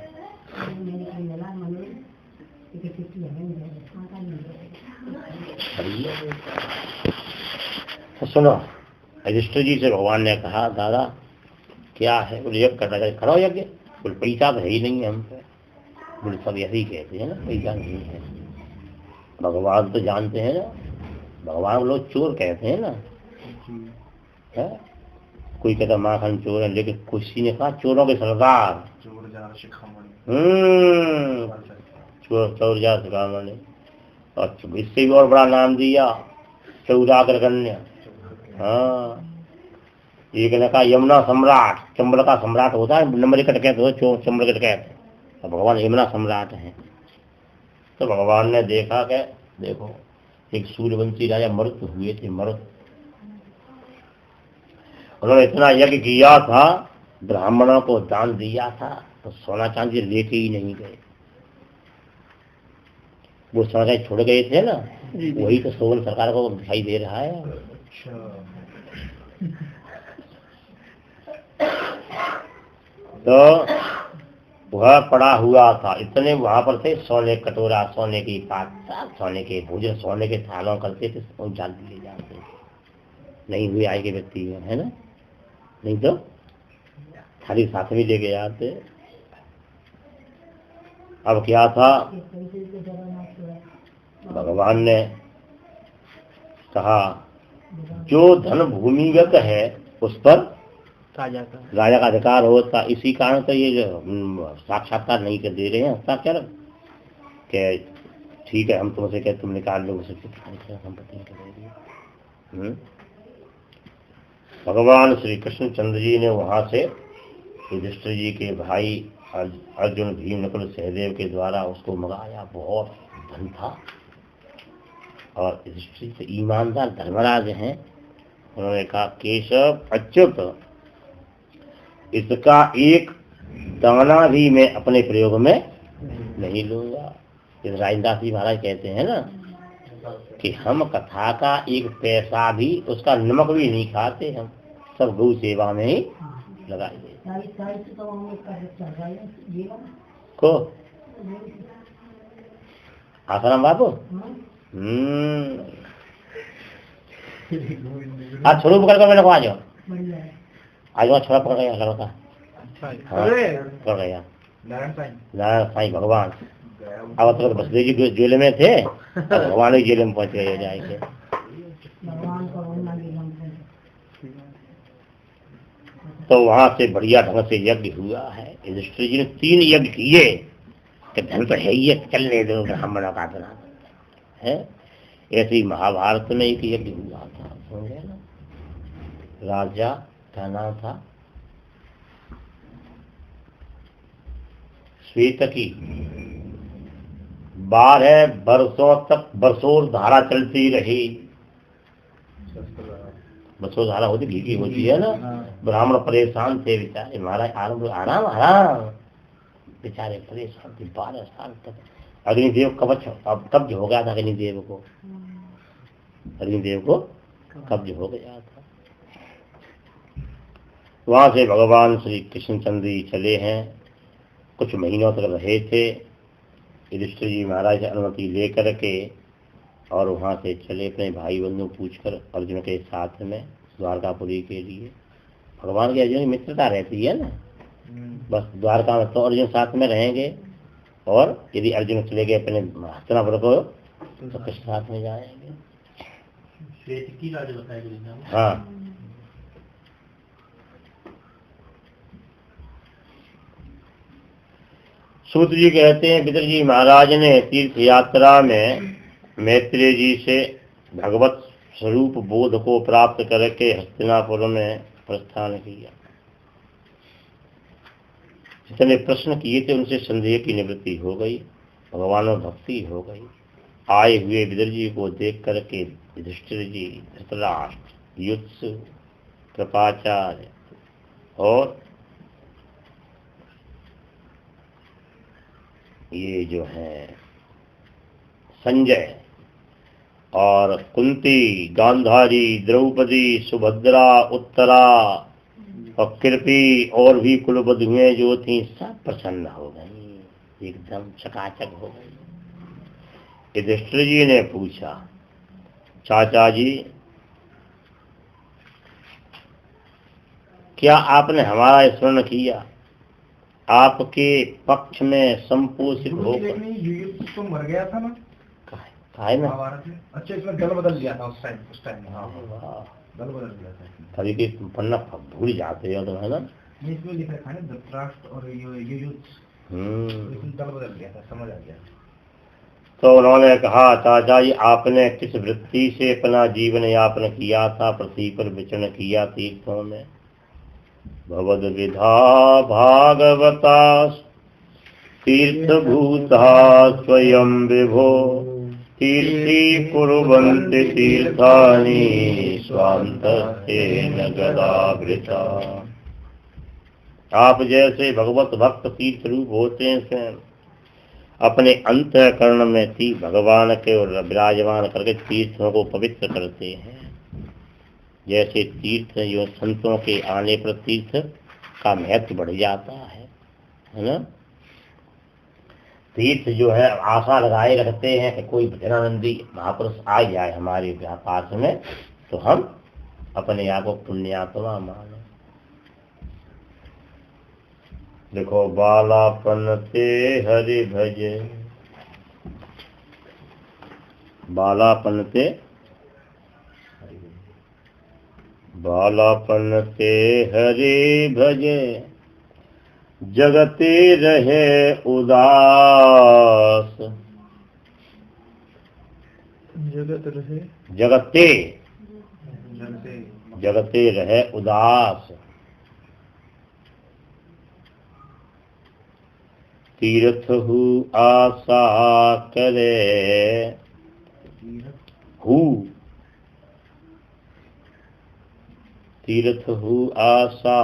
तो सुनो, युधिष्ठिर जी से भगवान ने कहा दादा क्या है? बोले यज्ञ करना चाहिए, करो यज्ञ। बोले पैसा तो है ही नहीं है हम पे। बोले सब यही कहते हैं ना पैसा नहीं है। भगवान तो जानते हैं ना, भगवान लोग चोर कहते हैं ना, है? कोई कहता माखन चोर है, लेकिन किसी ने कहा चोरों के सरदार, चोर जा शिखामणि। और इससे भी और बड़ा नाम दिया चौदागर कन्या। हाँ एक ने कहा यमुना सम्राट, चंबल का सम्राट होता है, नंबर एक कहते हो चंबल के कहते, तो भगवान यमुना सम्राट है। तो भगवान ने देखा कि देखो एक सूर्यवंशी राजा मरुत हुए थे, मरुत, उन्होंने इतना यज्ञ किया था, ब्राह्मणों को दान दिया था, तो सोना चांदी लेके ही नहीं गए। वो सोना चांदी छोड़ गए थे ना, वही तो सोवन सरकार को दिखाई दे रहा है। तो वह पड़ा हुआ था, इतने वहां पर थे, सोने कटोरा, सोने की पात्र, सोने के भोजन, सोने के थालों करते थे, डाल दिए जाते थे। नहीं हुए आए के व्यक्ति है ना, नहीं तो थाली साथ में लेके जाते। अब क्या था, भगवान ने कहा जो धन भूमिगत है उस पर राजा का अधिकार होता। इसी कारण तो ये साक्षात्कार नहीं कर दे रहे हैं हस्ताक्षर के ठीक है हम तुमसे कहते तुम निकाल लो संपत्ति। भगवान श्री कृष्ण चंद्र जी ने वहां से युधिष्ठिर जी के भाई अर्जुन भीम नकुल सहदेव के द्वारा उसको मंगाया। बहुत धन था और युधिष्ठिर से ईमानदार धर्मराज हैं। उन्होंने कहा केशव अच्युत, इसका एक दाना भी मैं अपने प्रयोग में नहीं लूंगा। जैसे राजदास जी महाराज कहते हैं ना कि हम कथा का एक पैसा भी, उसका नमक भी नहीं खाते, हम सब गौ सेवा में ही लगाए को आसाराम बाबू। आज छोड़ो पकड़ कर मेरे को आ जाओ, आज वहाँ छोड़ा पकड़ गया लड़का। हाँ पकड़ गया नारायण साईं भगवान। अब तो बसदेव जी जेल में थे, भगवान ही जेल में पहुंच गए जाके। तो वहां से बढ़िया ढंग से यज्ञ हुआ है। युधिष्ठिर जी ने 3 यज्ञ किए कि धन तो है ही, चलने दो ब्राह्मणों का बना है। ऐसे ही महाभारत में एक यज्ञ हुआ था, समझे ना। राजा का नाम था श्वेतकी। 12 वर्षों तक बरसोर धारा चलती रही। बरसोर धारा होती घी की होती है ना। ब्राह्मण परेशान थे बेचारे, महाराज आराम आराम, बेचारे परेशान थे 12 साल तक। अग्निदेव कवच अब कब्ज हो गया था, अग्निदेव को कब्ज हो गया था। वहां से भगवान श्री कृष्णचंद्र जी चले हैं, कुछ महीनों तक रहे थे। युधिष्ठिर जी महाराज से अनुमति लेकर के और वहां से चले अपने भाई बंधु पूछकर अर्जुन के साथ में द्वारकापुरी के लिए। भगवान की अर्जुन की मित्रता रहती है ना, बस द्वारका में तो अर्जुन साथ में रहेंगे, और यदि अर्जुन चले गए अपने हस्तिनापुर को तो कृष्ण साथ में जाएंगे। हाँ सूत जी कहते हैं विदुर जी महाराज ने तीर्थ यात्रा में मैत्रेय जी से भगवत स्वरूप बोध को प्राप्त करके हस्तिनापुर में प्रस्थान किया। जितने प्रश्न किए थे उनसे संदेह की निवृत्ति हो गई, भगवान में भक्ति हो गई। आए हुए विदुर जी को देख करके युधिष्ठिर जी, धृतराष्ट्र, युत्सु, कृपाचार्य और ये जो है संजय और कुंती, गांधारी, द्रौपदी, सुभद्रा, उत्तरा और कृपी और भी कुलवधुएं जो थी सब प्रसन्न हो गई, एकदम चकाचक हो गई। युधिष्ठिर जी ने पूछा चाचा जी क्या आपने हमारा स्मरण किया? आपके पक्ष में संपोषित होकर तो मर गया था ना, है ना। अच्छा इसमें दल बदल गया था उस टाइम में। हाँ दल बदल गया था। कभी की पन्ना भूल जाते हो तो, है ना। इसमें लिखा था ना धृतराष्ट्र और युयुत्सु, इसमें दल बदल गया था, समझ आ गया। तो उन्होंने कहा चाचा जी आपने किस वृत्ति से अपना जीवन यापन किया था, पृथ्वी पर विचरण किया तीर्थों में? भवद विधा भागवता तीर्थभूता स्वयं विभो तीर्थी कुर्वन्ति तीर्थानि स्वान्तस्तेन गदावृता। आप जैसे भगवत भक्त तीर्थ रूप होते हैं स्वयं अपने अंतःकरण में भगवान के और विराजमान करके तीर्थों को पवित्र करते हैं। जैसे तीर्थ जो संतों के आने पर तीर्थ का महत्व बढ़ जाता है ना। तीर्थ जो है आशा लगाए रखते हैं कि कोई भजनानंदी महापुरुष आ जाए हमारे पास में तो हम अपने आप को पुण्यात्मा माने। देखो बालापन ते हरि भजे, बालापन ते हरि भजे जगते रहे उदास, जगते रहे उदास। तीर्थ हु आशा करे हु तीर्थ हु आशा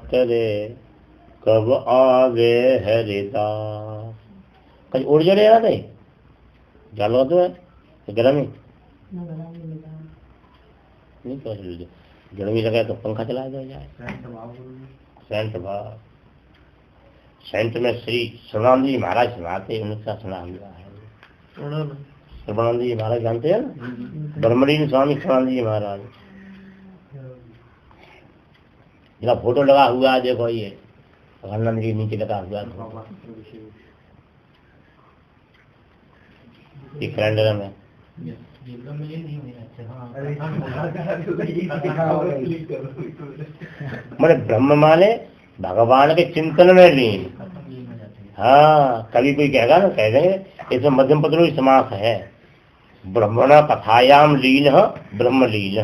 करे कब आवे हरिदास। कहीं उड़ जड़े आ गए जालो तो है गर्मी नहीं तो गर्मी लगे तो पंखा चला जाए। सेंट में श्री श्रवणानंद जी महाराज सुनाते, उनका सुना हुआ है। श्रवणानंद जी महाराज जानते हैं ना, ब्रह्मलीन स्वामी श्रवणानंद जी महाराज। जिसका फोटो लगा हुआ है देखो, ये आनंद जी नीचे लगा हुआ है कैलेंडर में। मैंने ब्रह्म माने भगवान के चिंतन में लीन। हाँ, कभी कोई कहेगा ना, कह देंगे इसमें मध्यम पद समास है, ब्रह्मण कथायाम लीन ब्रह्म लीन।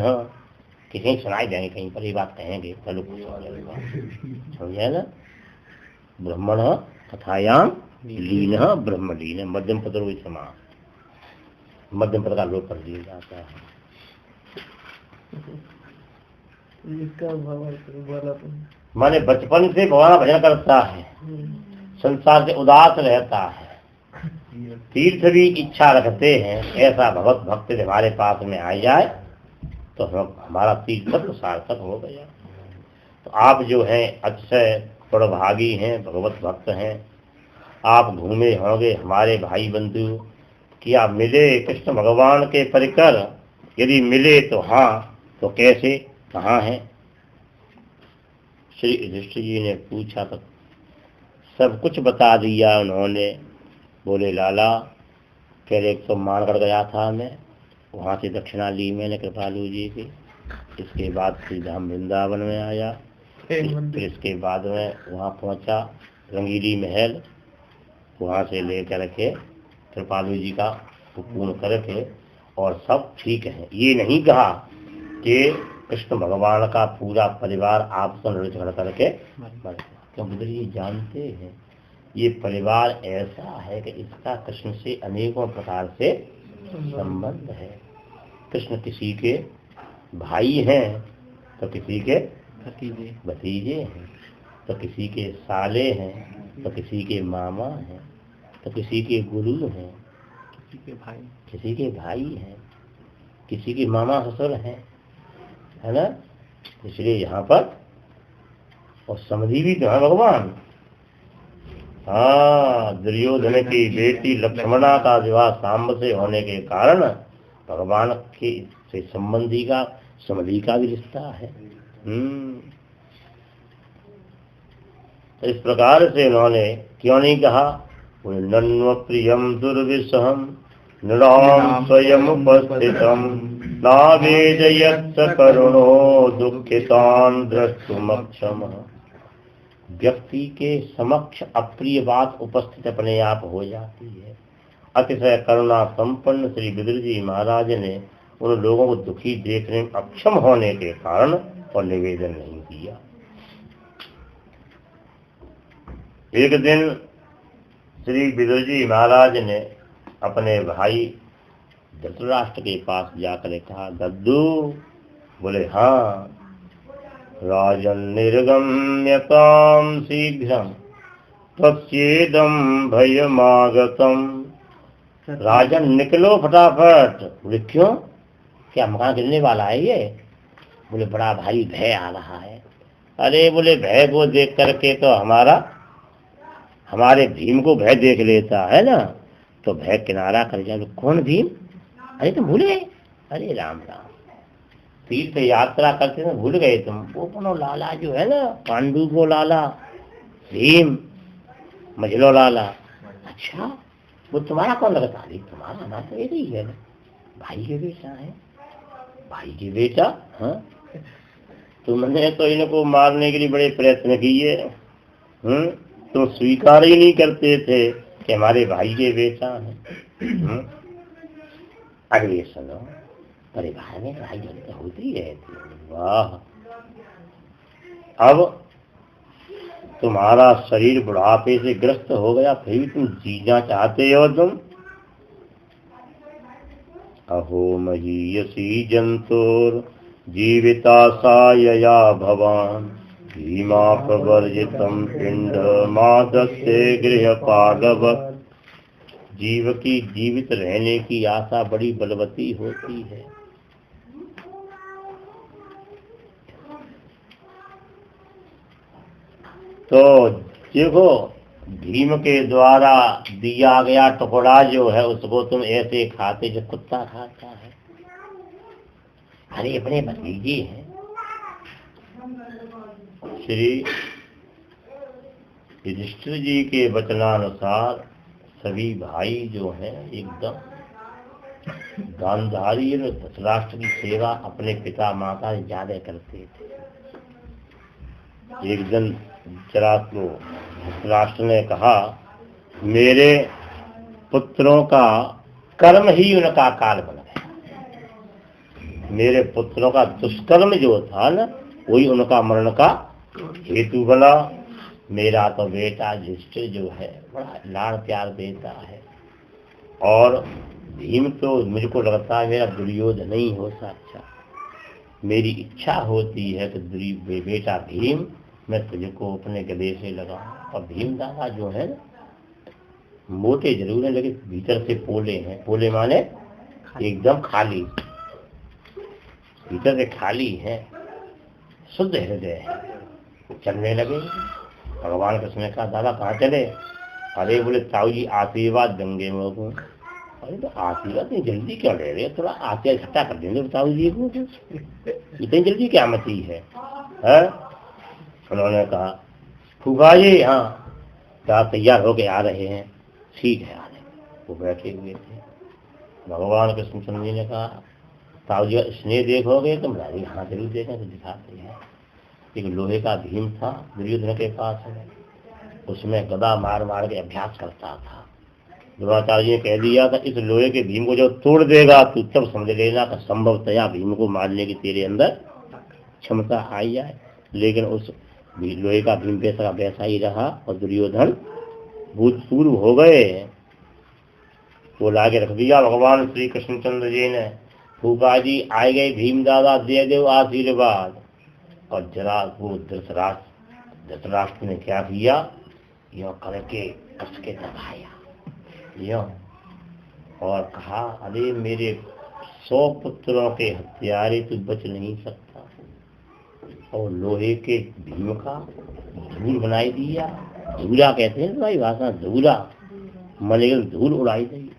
किसी सुनाई देंगे कहीं पर ये बात कहेंगे, समझे ना, ब्रह्मण कथायाम लीन ब्रह्म लीन, मध्यम पद समास, मध्यम पद का लोप कर दिया जाता है। माने बचपन से भगवान भजन करता है, संसार से उदास रहता है, तीर्थ भी इच्छा रखते हैं, ऐसा भगवत भक्त हमारे पास में आ जाए तो हमारा तीर्थ सार्थक हो गया। तो आप जो हैं अक्षय प्रभागी हैं, भगवत भक्त हैं, आप घूमे होंगे हमारे भाई बंधु, क्या मिले कृष्ण भगवान के परिकर? यदि मिले तो हाँ, तो कैसे, कहाँ है? श्री युधिष्ठिर जी ने पूछा तो सब कुछ बता दिया उन्होंने। बोले लाला, पहले एक तो मान कर गया था मैं, वहाँ से दक्षिणा ली मैंने कृपालु जी की, इसके बाद सीधा वृंदावन में आया, फिर इसके बाद में वहाँ पहुँचा रंगीली महल, वहाँ से लेकर के कृपालु जी का पूर्ण करके, और सब ठीक है। ये नहीं कहा कि कृष्ण भगवान का पूरा परिवार आपको नृत्य करके मर, क्योंकि ये जानते हैं ये परिवार ऐसा है कि इसका कृष्ण से अनेकों प्रकार से संबंध है। कृष्ण किसी के भाई हैं तो किसी के भतीजे हैं, तो किसी के साले हैं, तो किसी के मामा हैं, तो किसी के गुरु हैं, किसी के भाई हैं, किसी के मामा ससुर हैं, है ना। इसलिए यहाँ पर और समझी भी तो है भगवान। हाँ, दुर्योधन की बेटी लक्ष्मणा का विवाह सांब से होने के कारण भगवान के से संबंधी का समझी का भी रिश्ता है। इस प्रकार से उन्होंने क्यों नहीं कहा, नन्व प्रियम दुर्विषहम नृणाम स्वयं उपस्थितम नावेदयत् करुणो दुःखितान् द्रष्टुमक्षमः। व्यक्ति के समक्ष अप्रिय बात उपस्थित अपने आप हो जाती है। अतिशय करुणा संपन्न श्री विदुर जी महाराज ने उन लोगों को दुखी देखने में अक्षम होने के कारण और निवेदन नहीं किया। एक दिन श्री विदुर जी महाराज ने अपने भाई धृतराष्ट्र के पास जाकर कहा, दद्दू। बोले हाँ। राजन निर्गम्यताम शीघ्रम त्वच्चेदम भयमागतम। राजन निकलो फटाफट। बोले क्यों, क्या मकान गिरने वाला है ये? बोले बड़ा भारी भय आ रहा है। अरे बोले भय को देख करके तो हमारे भीम को भय देख लेता है ना, तो भय किनारा कर जाए। कौन भीम? अरे तुम भूले? अरे राम राम, तीर्थ यात्रा करते थे भूल गए तुम। वो अपनो लाला जो है ना, पांडु को लाला, भीम मझलो लाला। अच्छा, वो तुम्हारा कौन लगता? अरे तुम्हारा नाम तो यही है ना, भाई के बेटा है। भाई के बेटा? हाँ, तुमने तो इनको मारने के लिए बड़े प्रयत्न किए, तो स्वीकार ही नहीं करते थे कि हमारे भाई के बेटा है। अगले सुनो, परिवार में लड़ाई झगड़ा होती रहती है। वाह। अब तुम्हारा शरीर बुढ़ापे से ग्रस्त हो गया, फिर भी तुम जीना चाहते हो तुम। अहो महीयसी जंतुर जीविताशायया भवान भीमा प्रवर्जितम पिंड मादस्ये गृह पादवत्। जीव की जीवित रहने की आशा बड़ी बलवती होती है। तो देखो, भीम के द्वारा दिया गया टुकड़ा जो है उसको तुम ऐसे खाते जो कुत्ता खाता है। अरे अपने भतीजे हैं। श्री युधिष्ठिर जी के वचनानुसार सभी भाई जो हैं एकदम गांधारी और धृतराष्ट्र की सेवा अपने पिता माता से ज्यादा करते थे। एक दिन धृतराष्ट्र ने कहा, मेरे पुत्रों का कर्म ही उनका काल बन गया। मेरे पुत्रों का दुष्कर्म जो था ना, वही उनका मरण का हेतु बना। मेरा तो बेटा युधिष्ठिर जो है बड़ा लाड़ प्यार देता है, और भीम तो मुझको लगता है मेरा दुर्योधन नहीं हो सकता। मेरी इच्छा होती है कि बेटा भीम मैं तुझको अपने गले से लगाऊं। और भीम दादा जो है मोटे जरूर हैं, लेकिन भीतर से पोले हैं। पोले माने एकदम खाली, भीतर से खाली है, शुद्ध हृदय है। चलने लगे। भगवान कृष्ण ने कहा, दादा कहाँ चले? अरे बोले ताऊ जी आशीर्वाद देंगे मेरे को। अरे तो आशीर्वाद नहीं, जल्दी क्यों ले रहे? थोड़ा आशीर्वाद इकट्ठा कर देंगे ताऊ जी को, इतनी जल्दी क्या मची है? उन्होंने कहा, फूफा जी हाँ क्या तैयार होके आ रहे हैं? ठीक है आ रहे। वो बैठे हुए थे। भगवान कृष्ण जी ने कहा, ताऊ जी स्नेह देखोगे तुम? हाँ जरूर देखें। तो दिखाते हैं। एक लोहे का भीम था दुर्योधन के पास है, उसमें गदा मार मार के अभ्यास करता था। द्रोणाचार्य ने कह दिया था, इस लोहे के भीम को जो तोड़ देगा तू तब समझ लेना कि संभवतया भीम को मारने की तेरे अंदर क्षमता आई जाए। लेकिन उस लोहे का भीम वैसा वैसा ही रहा, और दुर्योधन भूतपूर्व हो गए। वो लाके रख दिया भगवान श्री कृष्णचंद्र जी ने। फूफा जी आए गए, भीम दादा दे दो आशीर्वाद। और जरा वो धृतराष्ट्र ने क्या किया, यो करके कस के दबाया यो, और कहा, अरे मेरे 100 पुत्रों के हत्यारे तू बच नहीं सकता। और लोहे के भीम का धूल बनाई दिया। धूला कहते हैं भाई भाषा, धूला मलेगन धूल उड़ाई दी।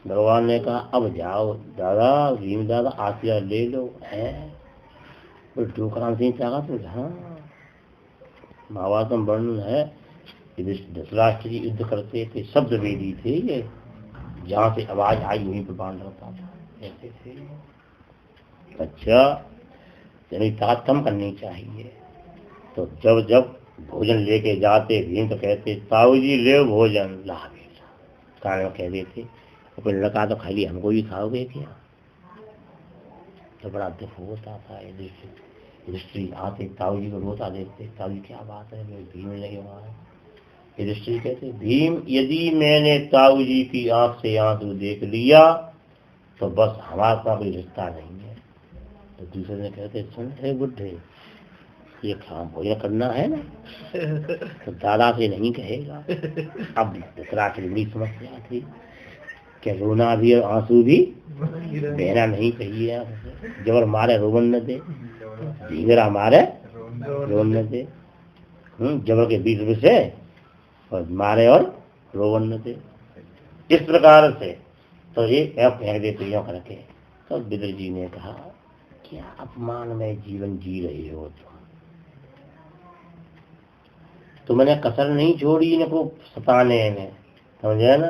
भगवान ने कहा, अब जाओ दादा, भीम दादा आशीर्वाद ले लो। है डोकराम सिंह चाहा तो हाँ महाभारत में वर्णन है। धृतराष्ट्र जी युद्ध करते थे, शब्द वेदी थे ये, जहाँ से आवाज आई वहीं पर बाण लगता था, ऐसे थे। अच्छा, यानी ताकत कम करनी चाहिए। तो जब जब भोजन लेके जाते भीम तो कहते, ताऊ जी ले भोजन। ला बेटा कारण कह देते, तो लड़का तो खाली हमको भी खाओगे क्या? तो बड़ा दुख होता था। युधिष्ठिर आते ताऊ जी को रोता देखते, ताऊ जी क्या बात है, मैं भीम लगे वहाँ है। युधिष्ठिर कहते, भीम यदि मैंने ताऊ जी की आंख से आंसू देख लिया तो बस हमारा कोई रिश्ता नहीं है। तो दूसरे ने कहते, सुन हे बुढ़े, ये भोजन करना है ना तो दादा से नहीं कहेगा। अब धृतराष्ट्र की बड़ी समस्या थी कि रोना भी और आंसू भी बहना नहीं चाहिए। जबर मारे रोवन न दे, धींगरा मारे रोवन न दे। जबर के बीच में से और मारे और रोवन न दे, इस प्रकार से। तो ये फेंक देते यो करके। तो विदुर जी ने कहा, क्या अपमान में जीवन जी रहे हो तुमने कसर नहीं छोड़ी इनको सताने में, समझे ना?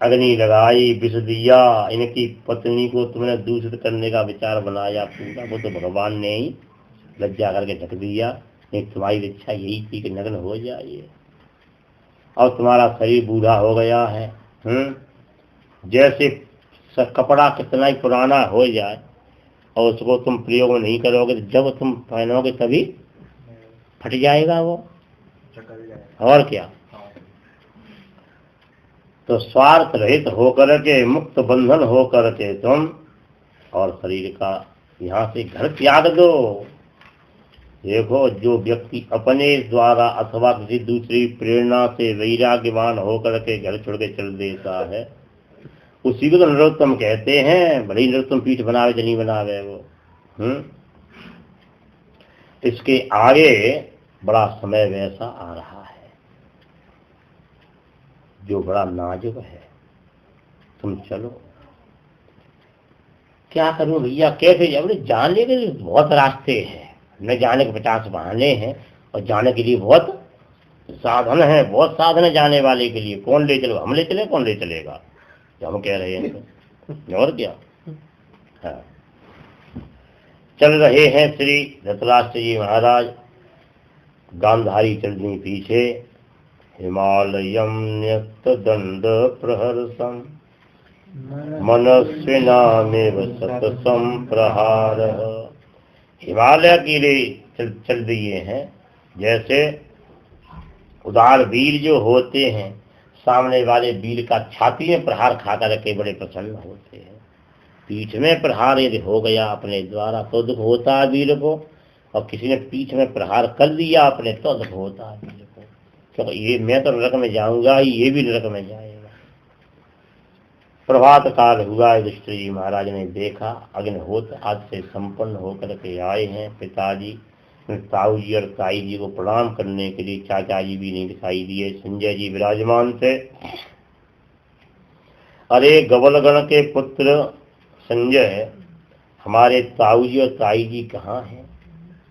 अग्नि लगाई, विष दिया, इनकी पत्नी को तुमने दूषित करने का विचार बनाया पूरा। वो तो भगवान ने ही लज्जा करके ढक दिया। नहीं तुम्हारी इच्छा यही थी कि नग्न हो जाइए, और तुम्हारा शरीर बूढ़ा हो गया है। जैसे कपड़ा कितना ही पुराना हो जाए और उसको तुम प्रयोग नहीं करोगे, तो जब तुम पहनोगे तभी फट जाएगा वो। और क्या। तो स्वार्थ रहित होकर के, मुक्त बंधन होकर के तुम और शरीर का यहाँ से घर त्याग दो। देखो, जो व्यक्ति अपने द्वारा अथवा किसी दूसरी प्रेरणा से वैराग्यवान होकर के घर छोड़ के चल देता है, उसी को तो नरोत्तम कहते हैं। भले ही नरोत्तम पीठ बनावे या नहीं बनावे वो। इसके आगे बड़ा समय वैसा आ रहा है जो बड़ा नाजुक है। तुम चलो। क्या करूं भैया, कैसे जाऊं? जाने के लिए बहुत रास्ते हैं, न जाने के 50 बहाने हैं, और जाने के लिए बहुत साधन है, बहुत साधन है जाने वाले के लिए। कौन ले चलो? हम ले चले? कौन ले चलेगा जो हम कह रहे हैं? और क्या। हाँ, चल रहे हैं श्री धृतराष्ट्र जी महाराज। गांधारी चल रही पीछे। हिमालयम न्यस्त दंड प्रहर्षम मनस्विनामेव सतसम प्रहार। हिमालय के लिए चल दिए हैं। जैसे उदार वीर जो होते हैं, सामने वाले वीर का छाती में प्रहार खा करके बड़े प्रसन्न होते हैं। पीठ में प्रहार यदि हो गया अपने द्वारा तो दुख होता है वीर को, और किसी ने पीठ में प्रहार कर दिया अपने तो दुख होता है वीर को। क्योंकि ये मैं तो नरक में जाऊंगा ही, ये भी नरक में जाएगा। प्रभात काल हुआ, युधिष्ठिर जी महाराज ने देखा अग्निहोत्र आज से संपन्न होकर के आए हैं। पिताजी, ताऊ जी और ताई जी को प्रणाम करने के लिए चाचा जी भी नहीं दिखाई दिए। संजय जी विराजमान थे। अरे गवलगण के पुत्र संजय, हमारे ताऊ जी और ताई जी कहाँ हैं?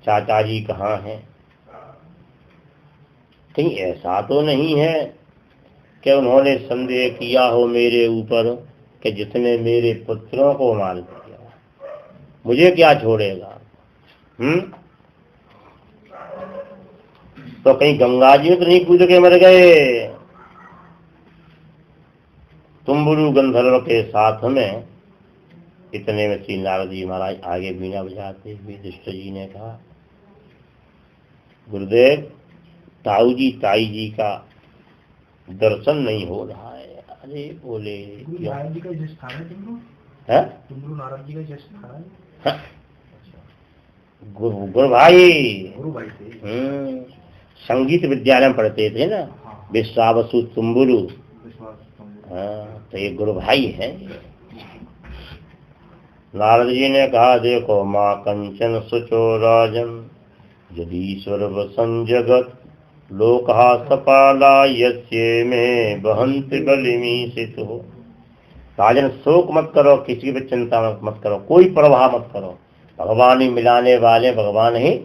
चाचा जी कहाँ हैं? कहीं ऐसा तो नहीं है कि उन्होंने संदेह किया हो मेरे ऊपर कि जिसने मेरे पुत्रों को मार दिया मुझे क्या छोड़ेगा? तो कहीं गंगा जी में तो नहीं कूद के मर गए? तुम्बुरु गंधर्व के साथ में। इतने में श्री नारद जी महाराज आगे बीना बजाते हुए युधिष्ठिर जी ने कहा, गुरुदेव, ताऊ जी ताई जी का दर्शन नहीं हो रहा है। अरे बोले, नारद जी का स्थान है तुम्बुरु? तुम्बुरु नारद जी का स्थान है? गुरु भाई थे। संगीत विद्यालय में पढ़ते थे ना। हाँ। विश्वावसु तुम्बुरु। हाँ, तो ये गुरु भाई है। नारद जी ने कहा, देखो माँ कंचन सुचो राजन जदीश्वर वसन जगत लोकहा सपाला यस्ये में बहंति बलिमीसित हो। राजन, शोक मत करो, किसी भी चिंता मत करो, कोई प्रवाह मत करो। भगवान ही मिलाने वाले, भगवान ही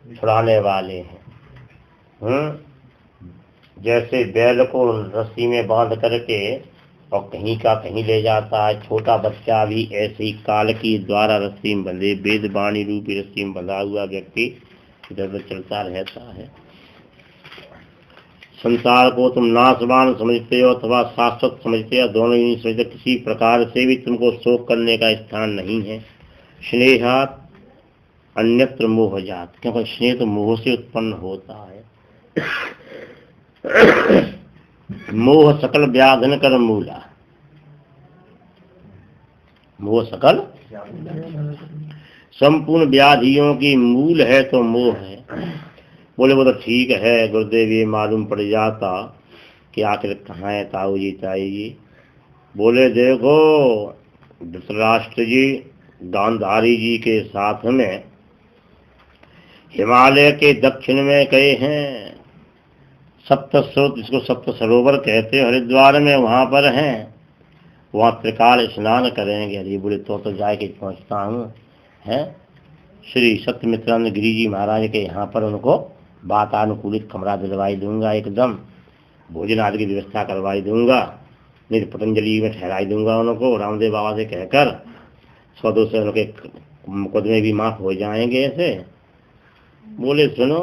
छुड़ाने वाले हैं। जैसे बैल को रस्सी में बांध करके और कहीं का कहीं ले जाता है, छोटा बच्चा भी ऐसे ही काल की द्वारा रस्सी में बंधे, वेद वाणी रूपी रस्सी में बंधा हुआ व्यक्ति इधर उधर चलता रहता है। संसार को तुम नाशवान समझते हो अथवा शाश्वत समझते हो, दोनों ही नहीं समझते। किसी प्रकार से भी तुमको शोक करने का स्थान नहीं है। स्नेहात अन्यत्र मोह जात, क्योंकि स्नेह तो मोह से उत्पन्न होता है। मोह सकल व्याधन कर मूला। मोह सकल संपूर्ण व्याधियों की मूल है तो मोह है। बोले वो तो ठीक है गुरुदेव, ये मालूम पड़ जाता कि आखिर कहाँ है ताऊ जी ताई जी। बोले देखो, धृतराष्ट्र जी गांधारी जी के साथ में हिमालय के दक्षिण में गए हैं। सप्त स्रोत, जिसको सप्त सरोवर कहते हैं, हरिद्वार में वहाँ पर हैं। वहाँ त्रिकाल स्नान करेंगे। अरे बोले तो जाए के पहुँचता हूँ। हैं श्री सत्यमित्रानंद गिरी जी महाराज के यहाँ पर उनको वातानुकूलित कमरा दिलवाई दूंगा, एकदम भोजन आदि की व्यवस्था करवाई दूंगा, नहीं तो पतंजलि में ठहराई दूंगा उनको। रामदेव बाबा से कहकर 100-200 से उनके मुकदमे भी माफ हो जाएंगे ऐसे। बोले सुनो,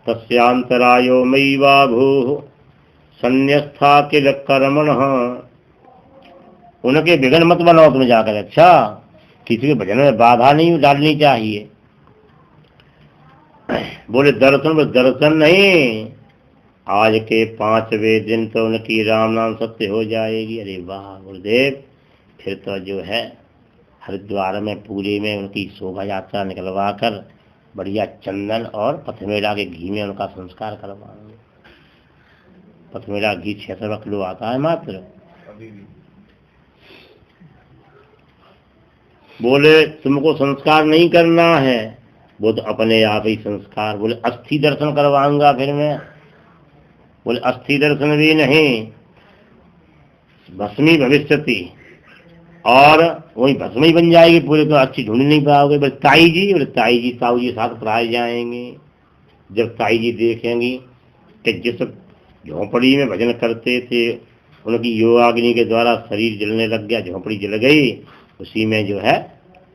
तस्यांतरायो मयि वा भूः संन्यस्था किल कर्मणः। उनके विघ्न मत बनाओ तुम जाकर। अच्छा, किसी के भजन में बाधा नहीं डालनी चाहिए। बोले दर्शन नहीं, आज के 5वें दिन तो उनकी राम नाम सत्य हो जाएगी। अरे वाह गुरुदेव, फिर तो जो है हरिद्वार में पूरी में उनकी शोभा यात्रा निकलवा कर बढ़िया चंदन और पथमेड़ा के घी में उनका संस्कार करवाएंगे। पथमेड़ा घी 600 किलो आता है मात्र। अभी भी बोले तुमको संस्कार नहीं करना है, वो तो अपने आप ही संस्कार। बोले अस्थि दर्शन करवाऊंगा फिर मैं। बोले अस्थि दर्शन भी नहीं, भस्मी भविष्यति, और वही भस्म ही बन जाएगी पूरे, तो अच्छी ढूंढ नहीं पाओगे। बोले ताई जी ताऊ जी साथ पढ़ाए जाएंगे। जब ताई जी देखेंगी कि जिस झोंपड़ी में भजन करते थे उनकी योगाग्नि के द्वारा शरीर जलने लग गया, झोंपड़ी जल गई, उसी में जो है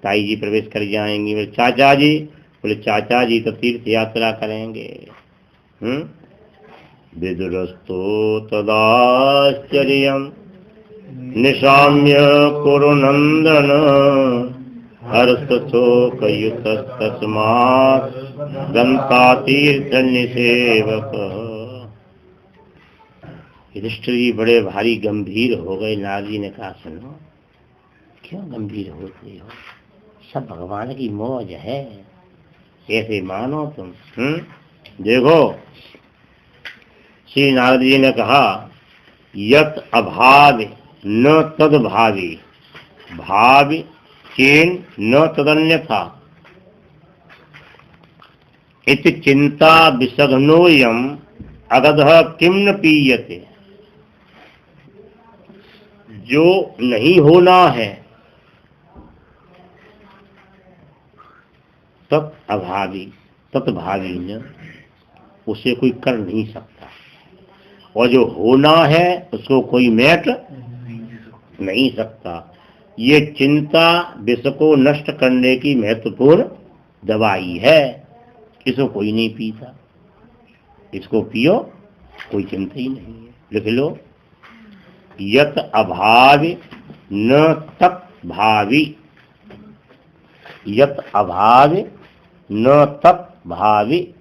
ताई जी प्रवेश कर जाएंगी। बोले चाचा जी, बोले चाचा जी तो तीर्थ यात्रा करेंगे। विदुरस्तो तदाश्चर्यम् निशाम्य कुरुनंदन हर्षशोकयुतस्तस्मात् गंतातीर्थ निसेवक। युधिष्ठिर जी बड़े भारी गंभीर हो गए। नारद जी ने कहा सुनो, क्यों गंभीर होते हो, सब भगवान की मौज है, ऐसे मानो तुम। देखो श्री नारद जी ने कहा यत अभाव न तद भावी, भाव चेन न तदन्यथा, इति चिंता विसघ्नोयम अगधः किम न पीयते। जो नहीं होना है तत् अभावी तत्भावी न, उसे कोई कर नहीं सकता, और जो होना है उसको कोई मेट नहीं सकता। ये चिंता विष को नष्ट करने की महत्वपूर्ण दवाई है। इसको कोई नहीं पीता, इसको पियो, कोई चिंता ही नहीं है। लिख लो, यत अभाव न तत् भावी, यत अभाव न तत् भावी।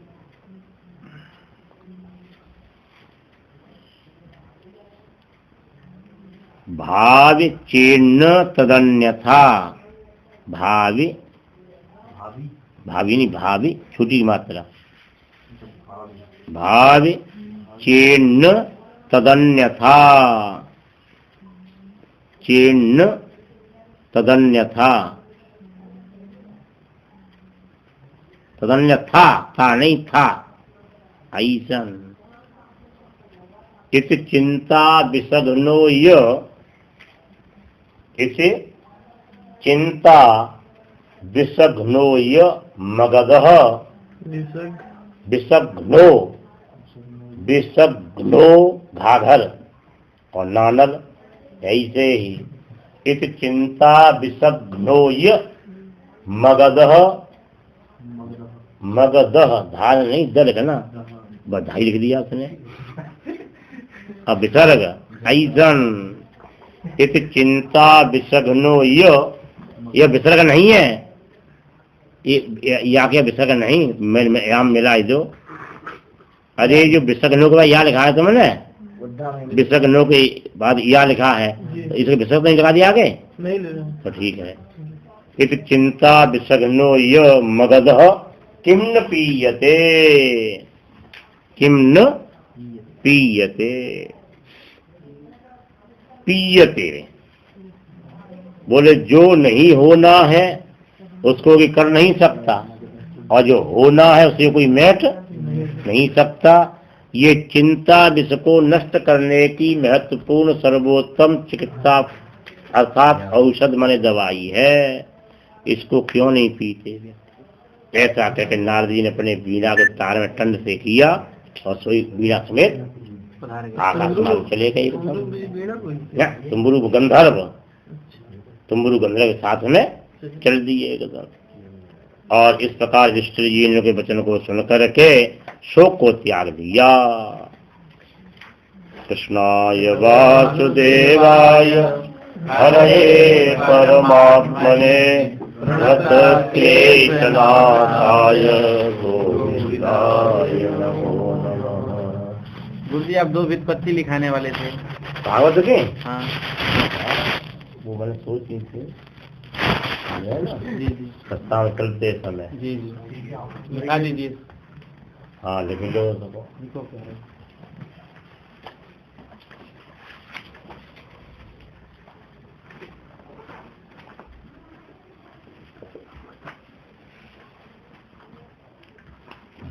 भाव चेन्न तदन्यथा, भावी भावी नहीं भावी छोटी मात्रा, भाव चेन्न तदन्यथा, चेन्न तदन्यथा, तदन्यथा था नहीं था, ऐसन। इस चिंता विसघ्नो य, इसे चिंता विसघ्नो य मगधः, विसघ्नो विसघ्नो घाघर और नानल, ऐसे ही इस चिंता विसघ्नो य मगधः, मगधः धार नहीं दल का ना, बधाई लिख दिया उसने। अब विसर्ग ऐसन, इत चिंता विसघ्नो ये विसर्ग नहीं है, या क्या विसर्ग नहीं, याम मिला दो। अरे जो विसर्गनो के बाद या लिखा है तुमने, विसर्गनो के बाद या लिखा है, तो इसको विसर्ग नहीं लगा दिया आगे, तो ठीक है। इत चिंता विसघ्नो य मगधः किम न पीयते, किम न पीयते, पीयते। बोले जो नहीं होना है उसको कोई कर नहीं सकता, और जो होना है उसे कोई मेट नहीं सकता। ये चिंता विष को नष्ट करने की महत्वपूर्ण सर्वोत्तम चिकित्सा अर्थात औषध माने दवाई है, इसको क्यों नहीं पीते। ऐसा कहकर नारद जी ने अपने बीना के तार में टंड से किया और सोई बीना समेत आकाश में चले गए। तुम्बुरु गंधर्व, तुम्बुरु गंधर्व के साथ में चल दिए एकदम। और इस प्रकार युधिष्ठिर जी ने के वचन को सुनकर के शोक को त्याग दिया। कृष्णाय वासुदेवाय हरये परमात्मने रत क्लेशनाशाय गोविंदाय गोविंदाय नमो नमः। गुरु जी आप 2 व्युत्पत्ति लिखाने वाले थे। भागवत के हाँ वो मैंने सोच रही थी है ना, जी जी सत्ता में चलते समय। जी जी लिखा दीजिए। हाँ लेकिन लो सबको लिखो क्या है?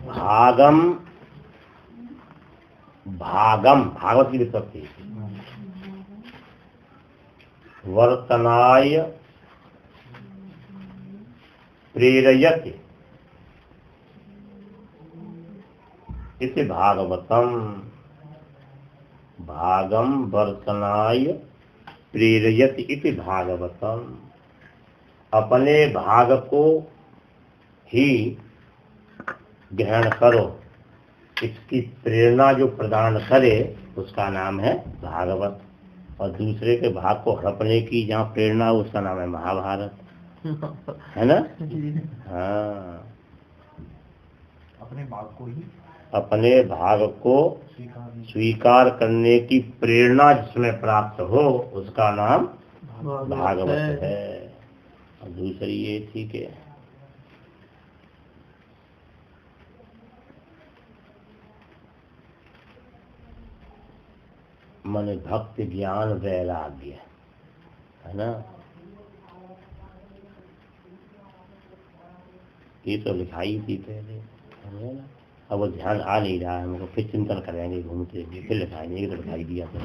भागम भागम भागवत की व्युत्पत्ति। वर्तनाय प्रेरयति इति भागवतम। भागम वर्तनाय प्रेरयति इति भागवतम। अपने भाग को ही ग्रहण करो, इसकी प्रेरणा जो प्रदान करे उसका नाम है भागवत। और दूसरे के भाग को हड़पने की जहाँ प्रेरणा हो उसका नाम है महाभारत, है ना। हाँ अपने भाग को ही अपने भाग को स्वीकार करने की प्रेरणा जिसमें प्राप्त हो उसका नाम भागवत है। और दूसरी ये थी कि मन भक्ति ज्ञान वैराग्य, है ना। ये तो लिखाई थी पहले, है ना। अब वो ध्यान आ नहीं रहा है हमको, फिर चिंतन करेंगे घूमते फिर लिखाएंगे। ये तो लिखाई दिया था।